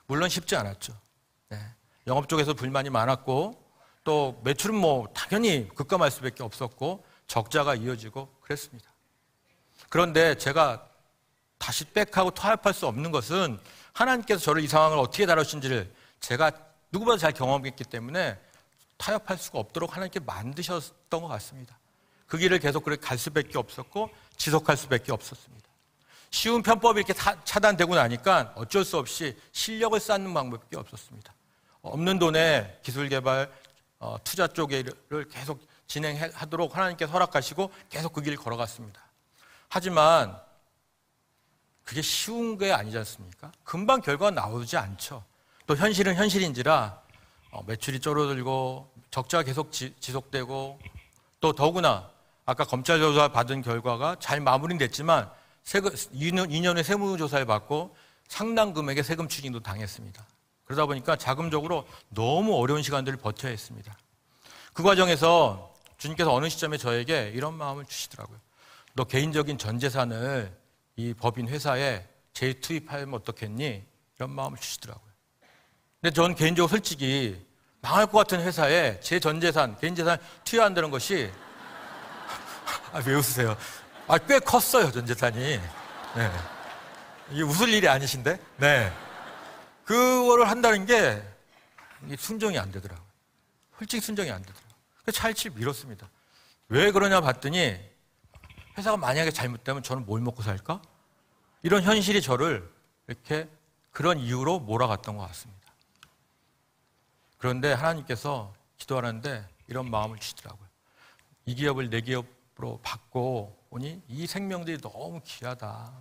물론 쉽지 않았죠. 영업 쪽에서 불만이 많았고 또 매출은 뭐 당연히 급감할 수밖에 없었고 적자가 이어지고 그랬습니다. 그런데 제가 다시 백하고 타협할 수 없는 것은 하나님께서 저를 이 상황을 어떻게 다루신지를 제가 누구보다 잘 경험했기 때문에 타협할 수가 없도록 하나님께 만드셨던 것 같습니다. 그 길을 계속 그렇게 갈 수밖에 없었고 지속할 수밖에 없었습니다. 쉬운 편법이 이렇게 차단되고 나니까 어쩔 수 없이 실력을 쌓는 방법밖에 없었습니다. 없는 돈에 기술 개발, 투자 쪽을 계속 진행하도록 하나님께서 허락하시고 계속 그 길을 걸어갔습니다. 하지만 그게 쉬운 게 아니지 않습니까? 금방 결과가 나오지 않죠. 또 현실은 현실인지라 매출이 줄어들고 적자가 계속 지속되고 또 더구나 아까 검찰 조사 받은 결과가 잘 마무리됐지만 2년의 세무조사를 받고 상당 금액의 세금 추징도 당했습니다. 그러다 보니까 자금적으로 너무 어려운 시간들을 버텨야 했습니다. 그 과정에서 주님께서 어느 시점에 저에게 이런 마음을 주시더라고요. 너 개인적인 전 재산을 이 법인 회사에 재투입하면 어떻겠니? 이런 마음을 주시더라고요. 근데 저는 개인적으로 솔직히 망할 것 같은 회사에 제 전 재산, 개인 재산을 투여한다는 것이 왜 웃으세요? 꽤 컸어요, 전 재산이. 네. 이게 웃을 일이 아니신데? 네. 그거를 한다는 게 순종이 안 되더라고요. 솔직히 순종이 안 되더라고요. 그래서 차일치일 미뤘습니다. 왜 그러냐 봤더니 회사가 만약에 잘못되면 저는 뭘 먹고 살까? 이런 현실이 저를 이렇게 그런 이유로 몰아갔던 것 같습니다. 그런데 하나님께서 기도하는데 이런 마음을 주시더라고요. 이 기업을 내 기업으로 받고 오니 이 생명들이 너무 귀하다.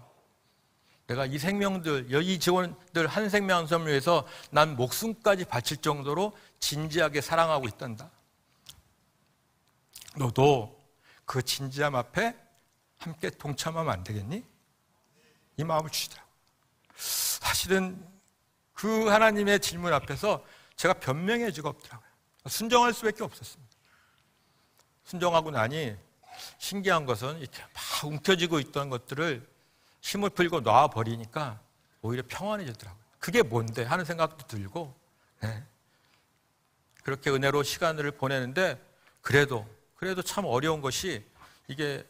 내가 이 생명들, 이 직원들 한 생명 한 생명을 위해서 난 목숨까지 바칠 정도로 진지하게 사랑하고 있단다. 너도 그 진지함 앞에 함께 동참하면 안 되겠니? 이 마음을 주시더라고요. 사실은 그 하나님의 질문 앞에서 제가 변명의 여지가 없더라고요. 순종할 수밖에 없었습니다. 순종하고 나니 신기한 것은 이렇게 막 움켜쥐고 있던 것들을 힘을 풀고 놔버리니까 오히려 평안해지더라고요. 그게 뭔데 하는 생각도 들고, 네. 그렇게 은혜로 시간을 보내는데 그래도 참 어려운 것이 이게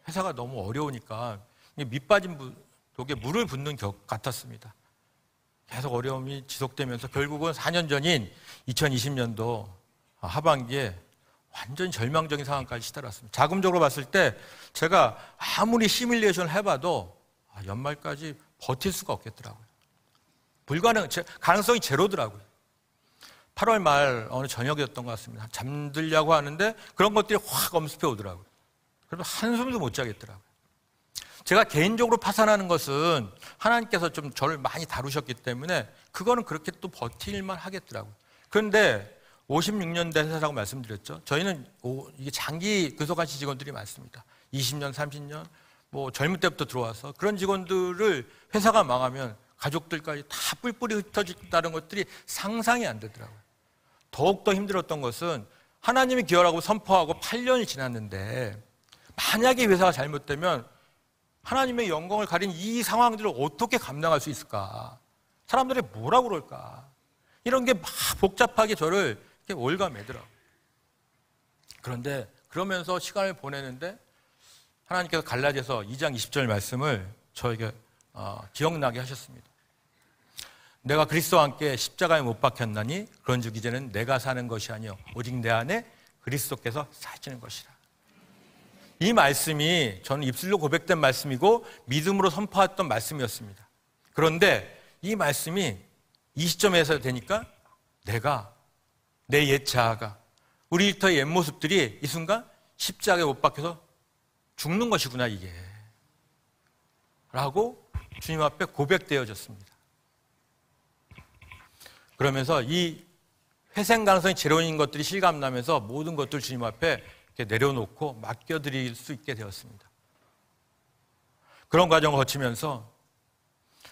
회사가 너무 어려우니까 밑 빠진 독에 물을 붓는 것 같았습니다. 계속 어려움이 지속되면서 결국은 4년 전인 2020년도 하반기에 완전 절망적인 상황까지 치달았습니다. 자금적으로 봤을 때 제가 아무리 시뮬레이션을 해봐도 연말까지 버틸 수가 없겠더라고요. 가능성이 제로더라고요. 8월 말 어느 저녁이었던 것 같습니다. 잠들려고 하는데 그런 것들이 확 엄습해 오더라고요. 그래서 한숨도 못 자겠더라고요. 제가 개인적으로 파산하는 것은 하나님께서 좀 저를 많이 다루셨기 때문에 그거는 그렇게 또 버틸만 하겠더라고요. 그런데 56년 된 회사라고 말씀드렸죠. 저희는 이게 장기 근속하신 직원들이 많습니다. 20년, 30년, 젊을 때부터 들어와서 그런 직원들을 회사가 망하면 가족들까지 다 뿔뿔이 흩어진다는 것들이 상상이 안 되더라고요. 더욱더 힘들었던 것은 하나님이 기여라고 선포하고 8년이 지났는데 만약에 회사가 잘못되면 하나님의 영광을 가린 이 상황들을 어떻게 감당할 수 있을까? 사람들이 뭐라고 그럴까? 이런 게 막 복잡하게 저를 이렇게 올가매더라고요. 그런데 그러면서 시간을 보내는데 하나님께서 갈라디아서 2장 20절 말씀을 저에게 기억나게 하셨습니다. 내가 그리스도와 함께 십자가에 못 박혔나니 그런즉 이제는 내가 사는 것이 아니요 오직 내 안에 그리스도께서 사시는 것이라. 이 말씀이 저는 입술로 고백된 말씀이고 믿음으로 선포했던 말씀이었습니다. 그런데 이 말씀이 이 시점에서 되니까 내가 내 옛 자아가 우리 일터의 옛 모습들이 이 순간 십자가에 못 박혀서 죽는 것이구나 이게 라고 주님 앞에 고백되어졌습니다. 그러면서 이 회생 가능성이 제로인 것들이 실감나면서 모든 것들을 주님 앞에 이렇게 내려놓고 맡겨드릴 수 있게 되었습니다. 그런 과정을 거치면서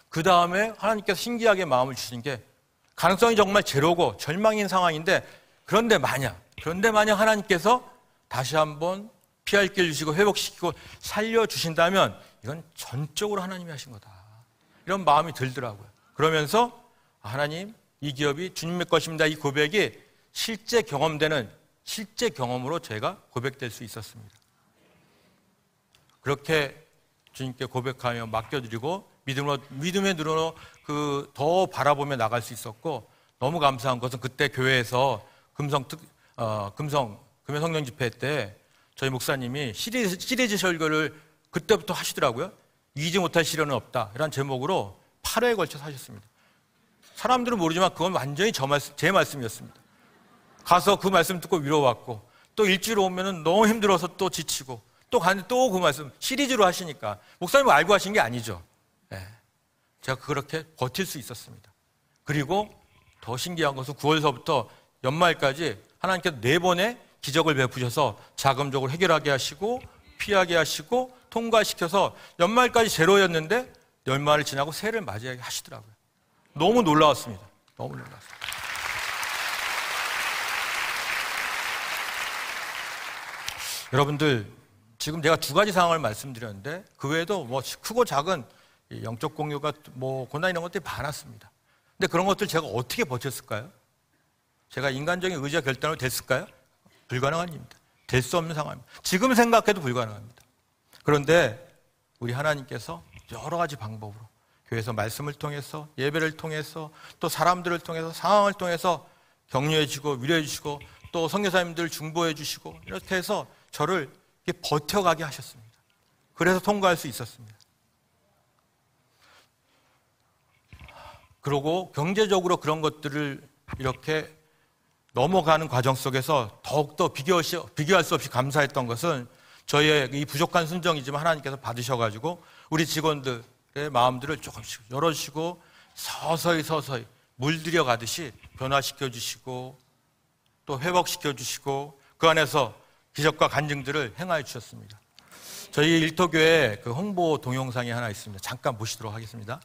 그 다음에 하나님께서 신기하게 마음을 주신 게 가능성이 정말 제로고 절망인 상황인데 그런데 만약 하나님께서 다시 한번 피할 길 주시고 회복시키고 살려주신다면 이건 전적으로 하나님이 하신 거다. 이런 마음이 들더라고요. 그러면서 하나님 이 기업이 주님의 것입니다. 이 고백이 실제 경험으로 제가 고백될 수 있었습니다. 그렇게 주님께 고백하며 맡겨드리고 믿음의 눈으로 더 바라보며 나갈 수 있었고 너무 감사한 것은 그때 교회에서 금요 성령 집회 때 저희 목사님이 시리즈 설교를 그때부터 하시더라고요. 이기지 못할 시련은 없다. 이런 제목으로 8회에 걸쳐서 하셨습니다. 사람들은 모르지만 그건 완전히 제 말씀이었습니다. 가서 그 말씀 듣고 위로받고 또 일주일 오면은 너무 힘들어서 또 지치고 또 가는데 또 그 말씀 시리즈로 하시니까 목사님은 알고 하신 게 아니죠. 네. 제가 그렇게 버틸 수 있었습니다. 그리고 더 신기한 것은 9월서부터 연말까지 하나님께서 4번의 기적을 베푸셔서 자금적으로 해결하게 하시고 피하게 하시고 통과시켜서 연말까지 제로였는데 연말을 지나고 새해를 맞이하게 하시더라고요. 너무 놀라웠습니다. 너무 놀랐습니다. 여러분들 지금 제가 2가지 상황을 말씀드렸는데 그 외에도 크고 작은 영적 공유가 고난 이런 것들이 많았습니다. 근데 그런 것들 제가 어떻게 버텼을까요? 제가 인간적인 의지와 결단으로 됐을까요? 불가능한 일입니다. 될 수 없는 상황입니다. 지금 생각해도 불가능합니다. 그런데 우리 하나님께서 여러 가지 방법으로 교회에서 말씀을 통해서, 예배를 통해서, 또 사람들을 통해서, 상황을 통해서 격려해 주시고 위로해 주시고, 또 선교사님들 중보해 주시고, 이렇게 해서 저를 이렇게 버텨가게 하셨습니다. 그래서 통과할 수 있었습니다. 그리고 경제적으로 그런 것들을 이렇게 넘어가는 과정 속에서 더욱더 비교할 수 없이 감사했던 것은 저희의 이 부족한 순정이지만 하나님께서 받으셔가지고 우리 직원들의 마음들을 조금씩 열어주시고 서서히 물들여 가듯이 변화시켜 주시고 또 회복시켜 주시고 그 안에서 기적과 간증들을 행하여 주셨습니다. 저희 일터교회 그 홍보 동영상이 하나 있습니다. 잠깐 보시도록 하겠습니다.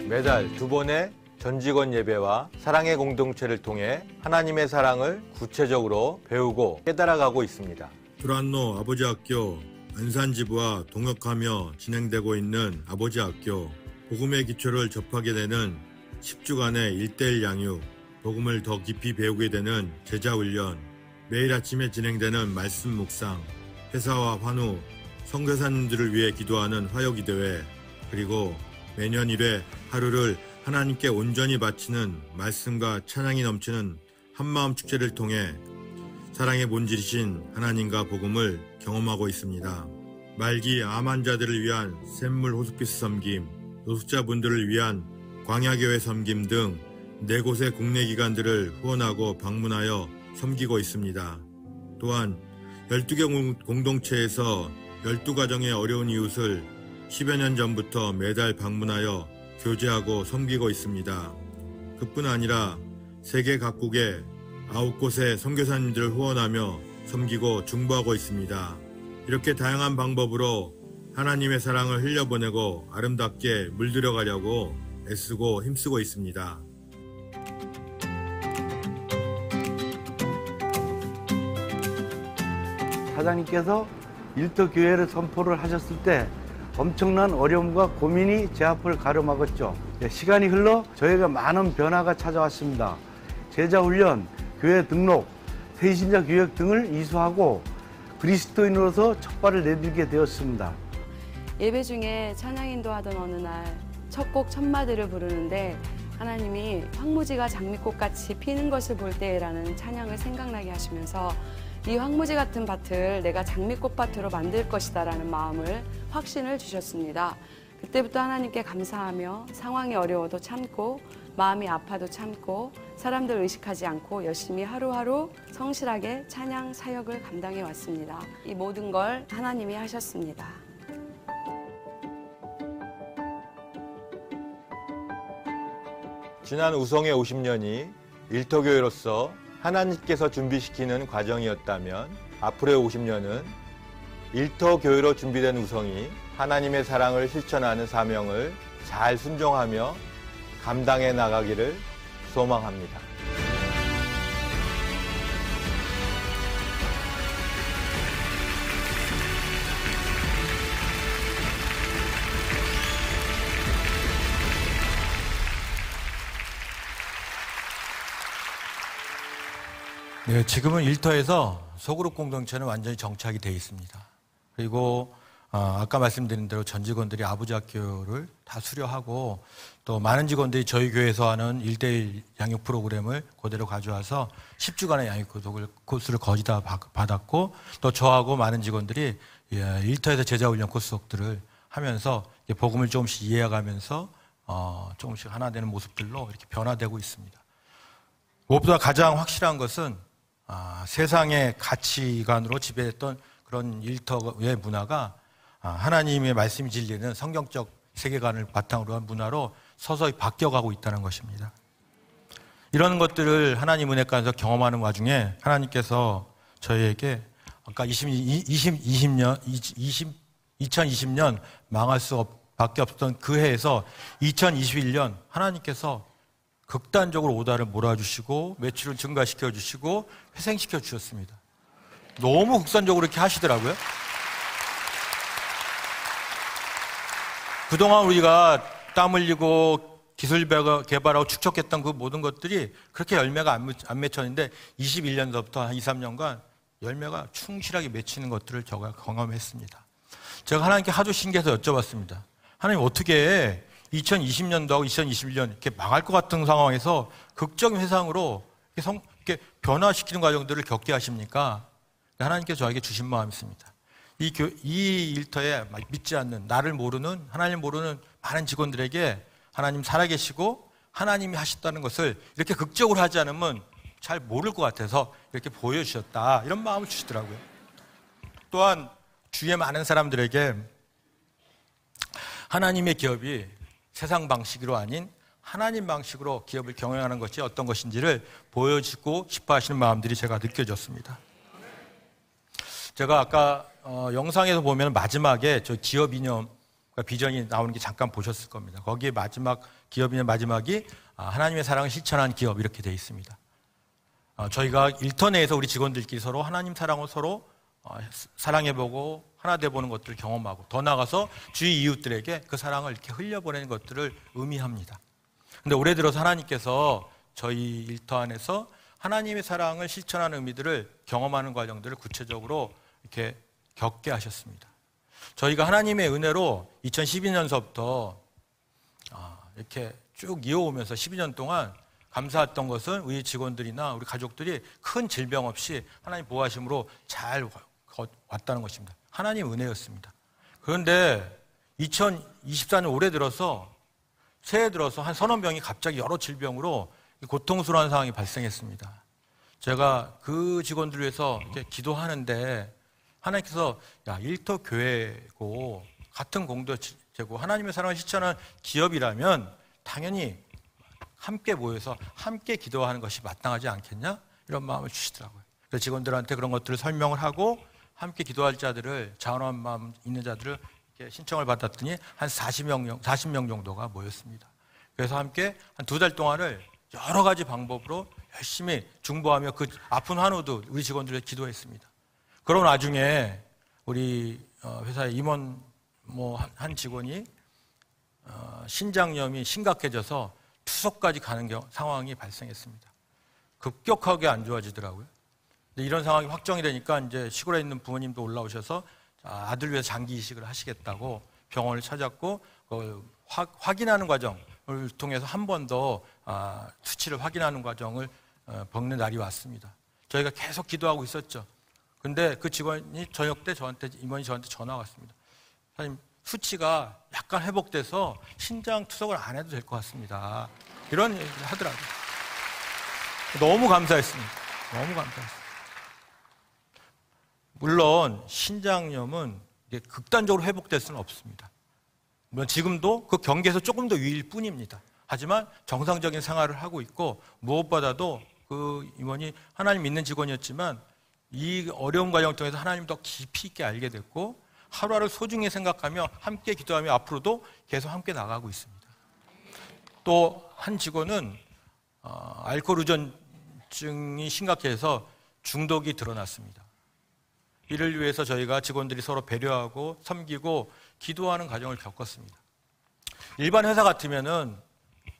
매달 2번의 전직원 예배와 사랑의 공동체를 통해 하나님의 사랑을 구체적으로 배우고 깨달아가고 있습니다. 두란노 아버지학교 안산지부와 동역하며 진행되고 있는 아버지학교 복음의 기초를 접하게 되는 10주간의 1:1 양육, 복음을 더 깊이 배우게 되는 제자훈련, 매일 아침에 진행되는 말씀 묵상, 회사와 환우, 선교사님들을 위해 기도하는 화요기도회, 그리고 매년 1회 하루를 하나님께 온전히 바치는 말씀과 찬양이 넘치는 한마음 축제를 통해 사랑의 본질이신 하나님과 복음을 경험하고 있습니다. 말기 암 환자들을 위한 샘물 호스피스 섬김, 노숙자분들을 위한 광야교회 섬김 등 4곳의 국내 기관들을 후원하고 방문하여 섬기고 있습니다. 또한 12개 공동체에서 12가정의 어려운 이웃을 10여 년 전부터 매달 방문하여 교제하고 섬기고 있습니다. 그뿐 아니라 세계 각국의 9곳의 선교사님들을 후원하며 섬기고 중보하고 있습니다. 이렇게 다양한 방법으로 하나님의 사랑을 흘려보내고 아름답게 물들여가려고 애쓰고 힘쓰고 있습니다. 사장님께서 일터교회를 선포를 하셨을 때 엄청난 어려움과 고민이 제 앞을 가로막았죠. 시간이 흘러 저희가 많은 변화가 찾아왔습니다. 제자훈련, 교회 등록, 새신자 교육 등을 이수하고 그리스도인으로서 첫 발을 내딛게 되었습니다. 예배 중에 찬양 인도하던 어느 날 첫 곡 천마디를 부르는데 하나님이 황무지가 장미꽃같이 피는 것을 볼 때라는 찬양을 생각나게 하시면서 이 황무지 같은 밭을 내가 장미꽃밭으로 만들 것이다 라는 마음을 확신을 주셨습니다. 그때부터 하나님께 감사하며 상황이 어려워도 참고 마음이 아파도 참고 사람들 의식하지 않고 열심히 하루하루 성실하게 찬양 사역을 감당해 왔습니다. 이 모든 걸 하나님이 하셨습니다. 지난 우성의 50년이 일터교회로서 하나님께서 준비시키는 과정이었다면 앞으로의 50년은 일터교회로 준비된 우성이 하나님의 사랑을 실천하는 사명을 잘 순종하며 감당해 나가기를 소망합니다. 네, 지금은 일터에서 소그룹 공동체는 완전히 정착이 되어 있습니다. 그리고 아까 말씀드린 대로 전 직원들이 아버지 학교를 다 수료하고 또 많은 직원들이 저희 교회에서 하는 1:1 양육 프로그램을 그대로 가져와서 10주간의 양육 코스를 거의 다 받았고 또 저하고 많은 직원들이 일터에서 제자훈련 코스들을 하면서 복음을 조금씩 이해해가면서 조금씩 하나 되는 모습들로 이렇게 변화되고 있습니다. 무엇보다 가장 확실한 것은 세상의 가치관으로 지배했던 그런 일터의 문화가 하나님의 말씀이 진리는 성경적 세계관을 바탕으로 한 문화로 서서히 바뀌어가고 있다는 것입니다. 이런 것들을 하나님 은혜가에서 경험하는 와중에 하나님께서 저희에게 아까 2020년 망할 수밖에 없었던 그 해에서 2021년 하나님께서 극단적으로 오다를 몰아주시고 매출을 증가시켜 주시고 회생시켜 주셨습니다. 너무 극단적으로 이렇게 하시더라고요. 그동안 우리가 땀 흘리고 기술 개발하고 축적했던 그 모든 것들이 그렇게 열매가 안 맺혔는데 21년서부터 한 2, 3년간 열매가 충실하게 맺히는 것들을 제가 경험했습니다. 제가 하나님께 하도 신기해서 여쭤봤습니다. 하나님 어떻게 2020년도하고 2021년 이렇게 망할 것 같은 상황에서 극적인 회상으로 이렇게 변화시키는 과정들을 겪게 하십니까? 하나님께서 저에게 주신 마음이 있습니다. 이 일터에 믿지 않는, 나를 모르는, 하나님 모르는 많은 직원들에게 하나님 살아계시고 하나님이 하셨다는 것을 이렇게 극적으로 하지 않으면 잘 모를 것 같아서 이렇게 보여주셨다, 이런 마음을 주시더라고요. 또한 주위의 많은 사람들에게 하나님의 기업이 세상 방식으로 아닌 하나님 방식으로 기업을 경영하는 것이 어떤 것인지를 보여주고 싶어 하시는 마음들이 제가 느껴졌습니다. 제가 아까 영상에서 보면 마지막에 저 기업 이념과 비전이 나오는 게 잠깐 보셨을 겁니다. 거기에 마지막 기업 이념 마지막이 하나님의 사랑을 실천한 기업, 이렇게 되어 있습니다. 저희가 일터 내에서 우리 직원들끼리 서로 하나님 사랑을 서로 사랑해보고 하나 돼보는 것들을 경험하고, 더 나아가서 주위 이웃들에게 그 사랑을 이렇게 흘려보내는 것들을 의미합니다. 근데 올해 들어서 하나님께서 저희 일터 안에서 하나님의 사랑을 실천하는 의미들을 경험하는 과정들을 구체적으로 이렇게 겪게 하셨습니다. 저희가 하나님의 은혜로 2012년서부터 이렇게 쭉 이어오면서 12년 동안 감사했던 것은 우리 직원들이나 우리 가족들이 큰 질병 없이 하나님 보호하심으로 잘 왔다는 것입니다. 하나님 은혜였습니다. 그런데 2024년 올해 들어서, 새해 들어서 한 서너 명이 갑자기 여러 질병으로 고통스러운 상황이 발생했습니다. 제가 그 직원들을 위해서 이렇게 기도하는데 하나님께서 일터 교회고 같은 공동체고 하나님의 사랑을 실천하는 기업이라면 당연히 함께 모여서 함께 기도하는 것이 마땅하지 않겠냐? 이런 마음을 주시더라고요. 그래서 직원들한테 그런 것들을 설명을 하고 함께 기도할 자들을, 자원한 마음 있는 자들을 이렇게 신청을 받았더니 한 40명 정도가 모였습니다. 그래서 함께 한 2달 동안을 여러 가지 방법으로 열심히 중보하며 그 아픈 환우도 우리 직원들을 기도했습니다. 그런 와중에 우리 회사의 임원 한 직원이 신장염이 심각해져서 투석까지 가는 상황이 발생했습니다. 급격하게 안 좋아지더라고요. 이런 상황이 확정이 되니까 이제 시골에 있는 부모님도 올라오셔서 아들 위해서 장기 이식을 하시겠다고 병원을 찾았고 확인하는 과정을 통해서 한 번 더 수치를 확인하는 과정을 겪는 날이 왔습니다. 저희가 계속 기도하고 있었죠. 근데 그 직원이 저녁 때 임원이 저한테 전화가 왔습니다. 사장님, 수치가 약간 회복돼서 신장 투석을 안 해도 될 것 같습니다. 이런 얘기를 하더라고요. 너무 감사했습니다. 너무 감사했습니다. 물론 신장염은 극단적으로 회복될 수는 없습니다. 물론 지금도 그 경계에서 조금 더 위일 뿐입니다. 하지만 정상적인 생활을 하고 있고, 무엇보다도 그 임원이 하나님 믿는 직원이었지만 이 어려운 과정 통해서 하나님 더 깊이 있게 알게 됐고, 하루하루 소중히 생각하며 함께 기도하며 앞으로도 계속 함께 나가고 있습니다. 또 한 직원은 알코올 의존증이 심각해서 중독이 드러났습니다. 이를 위해서 저희가 직원들이 서로 배려하고 섬기고 기도하는 과정을 겪었습니다. 일반 회사 같으면은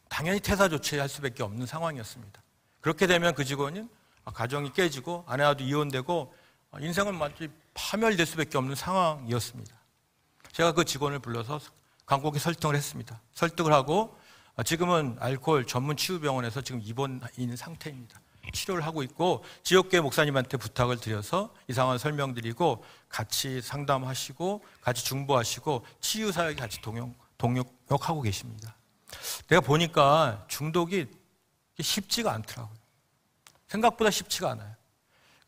당연히 퇴사 조치할 수밖에 없는 상황이었습니다. 그렇게 되면 그 직원은 가정이 깨지고 아내와도 이혼되고 인생은 완전히 파멸될 수밖에 없는 상황이었습니다. 제가 그 직원을 불러서 간곡히 설득을 했습니다. 설득을 하고 지금은 알코올 전문 치유병원에서 지금 입원해 있는 상태입니다. 치료를 하고 있고, 지역교회 목사님한테 부탁을 드려서 이 상황을 설명드리고 같이 상담하시고 같이 중보하시고 치유사역에 같이 동역하고 계십니다. 내가 보니까 중독이 쉽지가 않더라고요. 생각보다 쉽지가 않아요.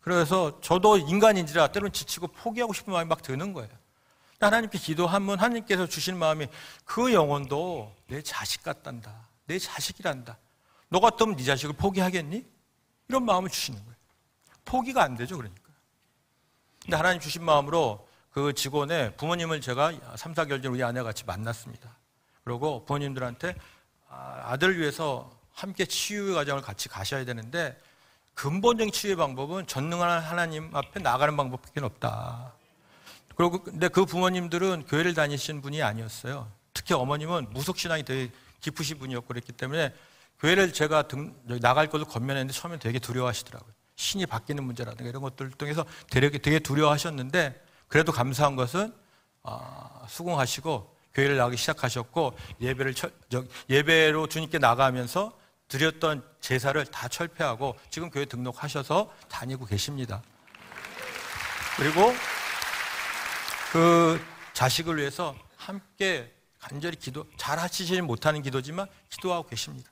그래서 저도 인간인지라 때로는 지치고 포기하고 싶은 마음이 막 드는 거예요. 하나님께 기도하면 하나님께서 주신 마음이 그 영혼도 내 자식 같단다, 내 자식이란다, 너 같으면 네 자식을 포기하겠니? 이런 마음을 주시는 거예요. 포기가 안 되죠, 그러니까. 근데 하나님 주신 마음으로 그 직원의 부모님을 제가 3, 4개월 전 우리 아내와 같이 만났습니다. 그리고 부모님들한테 아들을 위해서 함께 치유의 과정을 같이 가셔야 되는데 근본적인 치유의 방법은 전능한 하나님 앞에 나가는 방법밖에 없다. 그리고 근데 그 부모님들은 교회를 다니신 분이 아니었어요. 특히 어머님은 무속신앙이 되게 깊으신 분이었고 그랬기 때문에 교회를 제가 나갈 것을 권면했는데 처음에 되게 두려워하시더라고요. 신이 바뀌는 문제라든가 이런 것들을 통해서 되게 두려워하셨는데 그래도 감사한 것은 수긍하시고 교회를 나가기 시작하셨고 예배로 주님께 나가면서 드렸던 제사를 다 철폐하고 지금 교회 등록하셔서 다니고 계십니다. 그리고 그 자식을 위해서 함께 간절히 잘 하시지 못하는 기도지만 기도하고 계십니다.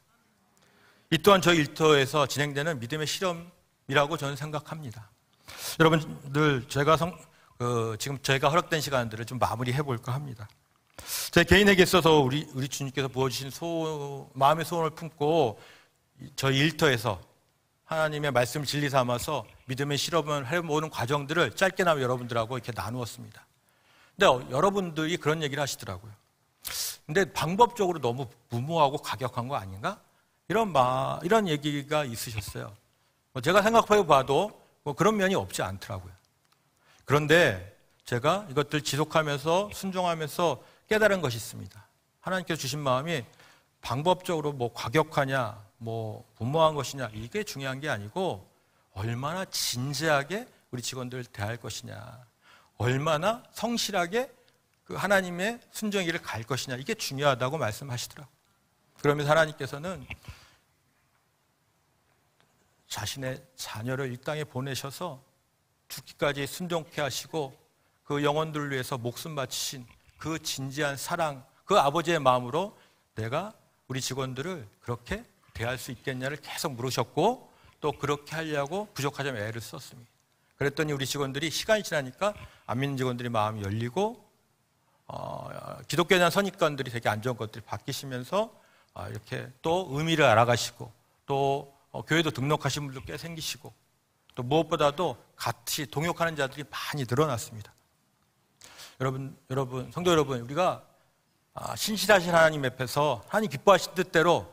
이 또한 저희 일터에서 진행되는 믿음의 실험이라고 저는 생각합니다. 여러분들 지금 저희가 허락된 시간들을 좀 마무리해 볼까 합니다. 제 개인에게 있어서 우리 주님께서 부어주신 마음의 소원을 품고 저희 일터에서 하나님의 말씀을 진리 삼아서 믿음의 실험을 해보는 과정들을 짧게나마 여러분들하고 이렇게 나누었습니다. 근데 여러분들이 그런 얘기를 하시더라고요. 근데 방법적으로 너무 무모하고 과격한 거 아닌가? 이런 얘기가 있으셨어요. 제가 생각해 봐도 그런 면이 없지 않더라고요. 그런데 제가 이것들 지속하면서 순종하면서 깨달은 것이 있습니다. 하나님께서 주신 마음이 방법적으로 과격하냐, 무모한 것이냐, 이게 중요한 게 아니고 얼마나 진지하게 우리 직원들을 대할 것이냐, 얼마나 성실하게 그 하나님의 순종의 길을 갈 것이냐, 이게 중요하다고 말씀하시더라고요. 그러면서 하나님께서는 자신의 자녀를 이 땅에 보내셔서 죽기까지 순종케 하시고 그 영혼들을 위해서 목숨 바치신 그 진지한 사랑, 그 아버지의 마음으로 내가 우리 직원들을 그렇게 대할 수 있겠냐를 계속 물으셨고 또 그렇게 하려고 부족하자면 애를 썼습니다. 그랬더니 우리 직원들이 시간이 지나니까 안 믿는 직원들이 마음이 열리고 기독교에 대한 선입관들이 되게 안 좋은 것들이 바뀌시면서 이렇게 또 의미를 알아가시고 또 교회도 등록하신 분도 꽤 생기시고 또 무엇보다도 같이 동역하는 자들이 많이 늘어났습니다. 여러분, 성도 여러분, 우리가 신실하신 하나님 앞에서 하나님 기뻐하신 뜻대로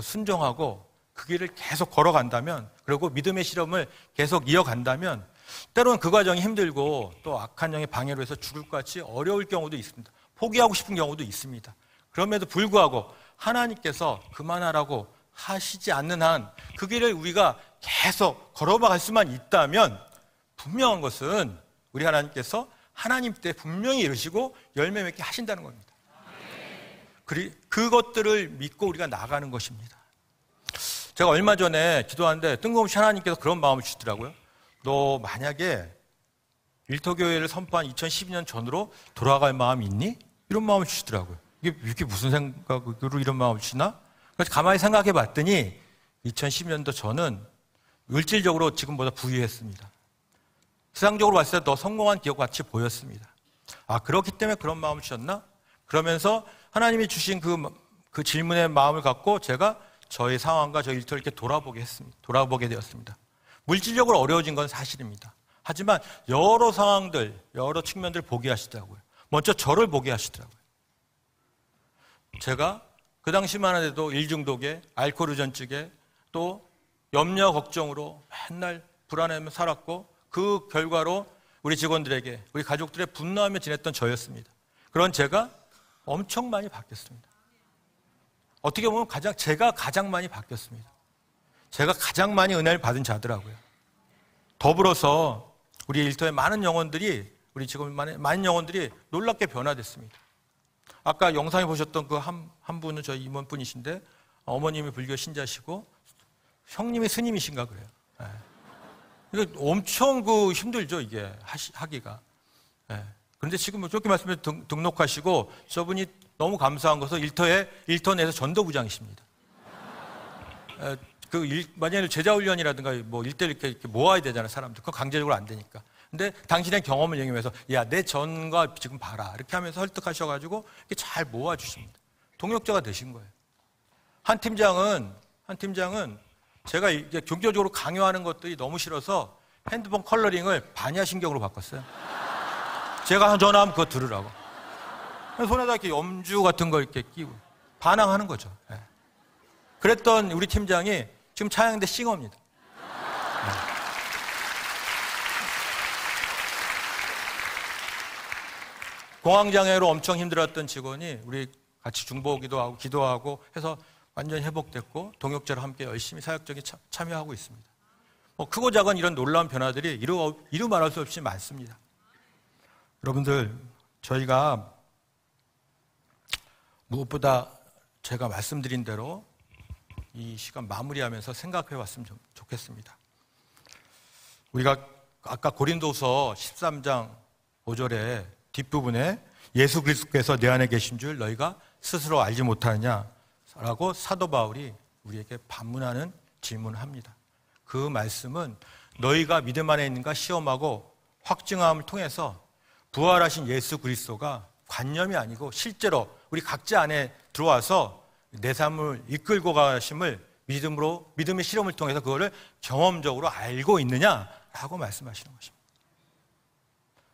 순종하고 그 길을 계속 걸어간다면, 그리고 믿음의 실험을 계속 이어간다면 때로는 그 과정이 힘들고 또 악한 영의 방해로 해서 죽을 것 같이 어려울 경우도 있습니다. 포기하고 싶은 경우도 있습니다. 그럼에도 불구하고 하나님께서 그만하라고 하시지 않는 한 그 길을 우리가 계속 걸어갈 수만 있다면 분명한 것은 우리 하나님께서 하나님 때 분명히 이루시고 열매 맺게 하신다는 겁니다. 그것들을 믿고 우리가 나가는 것입니다. 제가 얼마 전에 기도하는데 뜬금없이 하나님께서 그런 마음을 주시더라고요. 너 만약에 일터교회를 선포한 2012년 전으로 돌아갈 마음이 있니? 이런 마음을 주시더라고요. 이게 무슨 생각으로 이런 마음을 주시나? 그래서 가만히 생각해 봤더니 2012년도 저는 물질적으로 지금보다 부유했습니다. 세상적으로 봤을 때 더 성공한 기업 같이 보였습니다. 그렇기 때문에 그런 마음을 주셨나? 그러면서 하나님이 주신 그 질문의 마음을 갖고 제가 저의 상황과 저의 일터를 이렇게 돌아보게 되었습니다. 물질적으로 어려워진 건 사실입니다. 하지만 여러 상황들, 여러 측면들을 보게 하시더라고요. 먼저 저를 보게 하시더라고요. 제가 그 당시만 해도 일중독에, 알코올 의존증에, 또 염려 걱정으로 맨날 불안해하며 살았고 그 결과로 우리 직원들에게, 우리 가족들의 분노하며 지냈던 저였습니다. 그런 제가 엄청 많이 바뀌었습니다. 어떻게 보면 제가 가장 많이 바뀌었습니다. 제가 가장 많이 은혜를 받은 자더라고요. 더불어서 우리 일터의 많은 영혼들이, 우리 직원의 많은 영혼들이 놀랍게 변화됐습니다. 아까 영상에 보셨던 그 한 분은 저희 임원분이신데 어머님이 불교 신자시고 형님이 스님이신가 그래요. 네. 이거 엄청 힘들죠, 이게 하기가. 네. 그런데 지금 저렇게 말씀해 등록하시고 저분이 너무 감사한 것은 일터 내에서 전도부장이십니다. 만약에 제자훈련이라든가 일대일 이렇게 모아야 되잖아요, 사람들. 그거 강제적으로 안 되니까. 근데 당신의 경험을 얘기하면서 야, 내 전과 지금 봐라. 이렇게 하면서 설득하셔가지고 이렇게 잘 모아주십니다. 동역자가 되신 거예요. 한 팀장은 제가 이제 종교적으로 강요하는 것들이 너무 싫어서 핸드폰 컬러링을 반야신경으로 바꿨어요. 제가 전화하면 그거 들으라고. 손에다 이렇게 염주 같은 거 이렇게 끼고 반항하는 거죠. 네. 그랬던 우리 팀장이 지금 차양대 싱어입니다. 네. 공황장애로 엄청 힘들었던 직원이 우리 같이 중보기도 하고 기도하고 해서 완전히 회복됐고 동역자로 함께 열심히 사역적인 참여하고 있습니다. 크고 작은 이런 놀라운 변화들이 이루 말할 수 없이 많습니다. 여러분들, 저희가 무엇보다 제가 말씀드린 대로 이 시간 마무리하면서 생각해 왔으면 좋겠습니다. 우리가 아까 고린도서 13장 5절에 뒷부분에 예수 그리스도께서 내 안에 계신 줄 너희가 스스로 알지 못하느냐라고 사도 바울이 우리에게 반문하는 질문을 합니다. 그 말씀은 너희가 믿음 안에 있는가 시험하고 확증함을 통해서 부활하신 예수 그리스도가 관념이 아니고 실제로 우리 각자 안에 들어와서 내 삶을 이끌고 가심을 믿음의 실험을 통해서 그거를 경험적으로 알고 있느냐라고 말씀하시는 것입니다.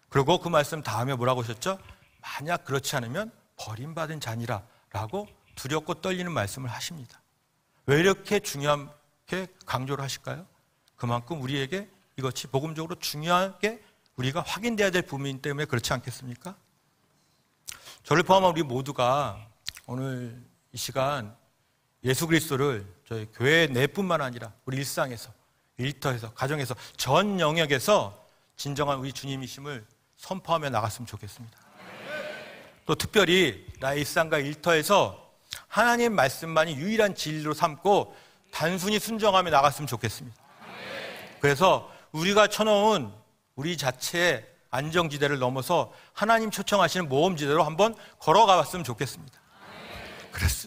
그리고 그 말씀 다음에 뭐라고 하셨죠? 만약 그렇지 않으면 버림받은 자니라 라고 두렵고 떨리는 말씀을 하십니다. 왜 이렇게 중요하게 강조를 하실까요? 그만큼 우리에게 이것이 복음적으로 중요하게 우리가 확인돼야 될 부분이기 때문에 그렇지 않겠습니까? 저를 포함한 우리 모두가 오늘 이 시간 예수 그리스도를 저희 교회 내뿐만 아니라 우리 일상에서, 일터에서, 가정에서, 전 영역에서 진정한 우리 주님이심을 선포하며 나갔으면 좋겠습니다. 또 특별히 나의 일상과 일터에서 하나님 말씀만이 유일한 진리로 삼고 단순히 순종하며 나갔으면 좋겠습니다. 그래서 우리가 쳐놓은 우리 자체의 안정지대를 넘어서 하나님 초청하시는 모험지대로 한번 걸어가 봤으면 좋겠습니다.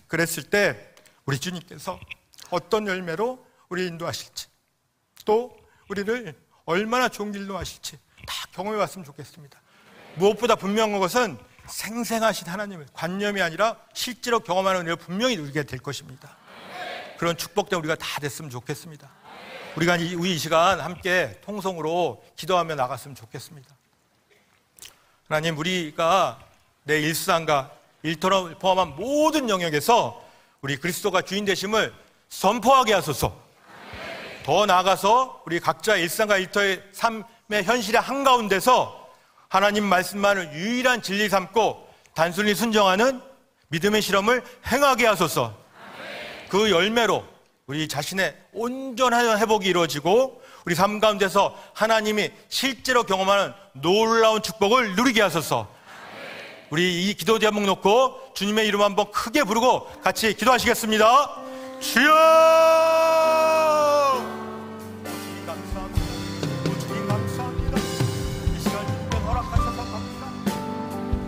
그랬을 때 우리 주님께서 어떤 열매로 우리 인도하실지, 또 우리를 얼마나 좋은 길로 하실지 다 경험해 봤으면 좋겠습니다. 무엇보다 분명한 것은 생생하신 하나님을 관념이 아니라 실제로 경험하는 은혜를 분명히 누리게 될 것입니다. 그런 축복된 우리가 다 됐으면 좋겠습니다. 우리가 이 시간 함께 통성으로 기도하며 나갔으면 좋겠습니다. 하나님, 우리가 내 일상과 일터를 포함한 모든 영역에서 우리 그리스도가 주인 되심을 선포하게 하소서. 더 나아가서 우리 각자 일상과 일터의 삶의 현실의 한가운데서 하나님 말씀만을 유일한 진리 삼고 단순히 순종하는 믿음의 실험을 행하게 하소서. 그 열매로 우리 자신의 온전한 회복이 이루어지고 우리 삶 가운데서 하나님이 실제로 경험하는 놀라운 축복을 누리게 하소서. 우리 이 기도 제목 놓고 주님의 이름 한번 크게 부르고 같이 기도하시겠습니다. 주여! 주님 감사합니다. 이 시간 주님 허락하셔서 감사합니다.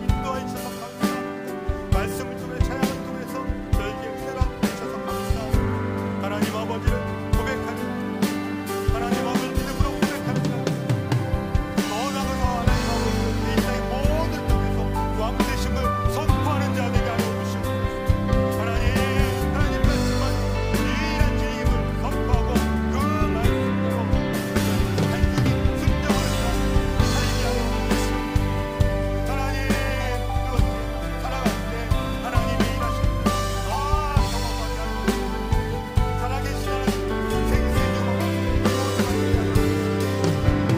인도해 주셔서 감사합니다. 말씀을 통해 찬양을 통해서 저에게 은혜를 주셔서 감사합니다. 하나님 아버지를 고백하는 하나님 아버지 믿음으로 고백합니다. 더 나아가서 하나님 아버지 내 인생의 모든 쪽에서 왕 되심을 선포하는 자 되게 하여 주시옵소서. 하나님 말씀만 유일한 진리임을 선포하고 그 말씀으로 단순히 순종을 살게 하여 주시옵소서. 하나님, 그것을 살아갈 때 하나님이 일하시는 다 경험하게 하여 주시옵소서. 살아계시는 생생히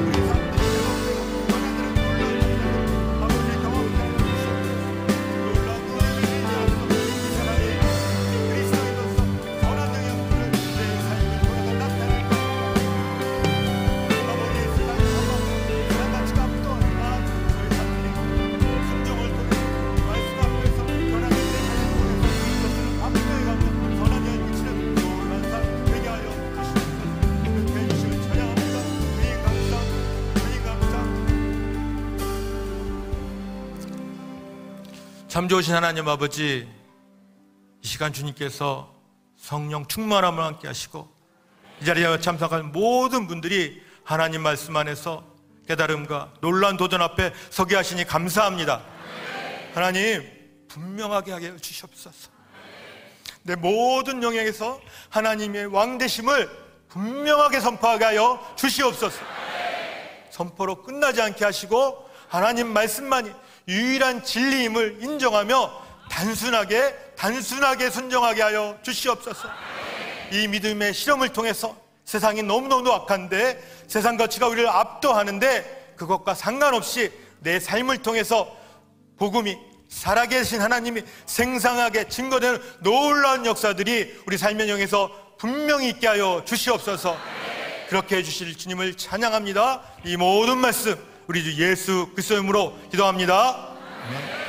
우리 삶들이 전해드는 놀라운 일들을 아버지 경험하게 하여 주시옵소서. 놀라운 은혜를 인정하소서. 이 사람이 그리스도인으로서 선한 영향력을 내 삶을 통해서 나타낼 아버지의 세상을 통해 사랑같이 앞도는 저의 삶들이 순종을 통해 말씀 앞에서 변하게 내 삶을 통해서 그것을 앞도해가고 선한 영향을 미치는 놀라운 삶 되게 하여 주시옵소서. 그렇게 해주시면 찬양합니다. 주님 감사합니다. 주님 감사합니다. 참 좋으신 하나님 아버지, 이 시간 주님께서 성령 충만함을 함께 하시고 이 자리에 참석한 모든 분들이 하나님 말씀 안에서 깨달음과 놀라운 도전 앞에 서게 하시니 감사합니다. 하나님, 분명하게 하게 해주시옵소서. 내 모든 영역에서 하나님의 왕 되심을 분명하게 선포하게 하여 주시옵소서. 선포로 끝나지 않게 하시고 하나님 말씀만이 유일한 진리임을 인정하며 단순하게 순종하게 하여 주시옵소서. 이 믿음의 실험을 통해서 세상이 너무너무 악한데 세상 가치가 우리를 압도하는데 그것과 상관없이 내 삶을 통해서 복음이 살아계신 하나님이 생생하게 증거되는 놀라운 역사들이 우리 삶의 영에서 분명히 있게 하여 주시옵소서. 그렇게 해주실 주님을 찬양합니다. 이 모든 말씀 우리 주 예수 그리스도의 이름으로 기도합니다. 네.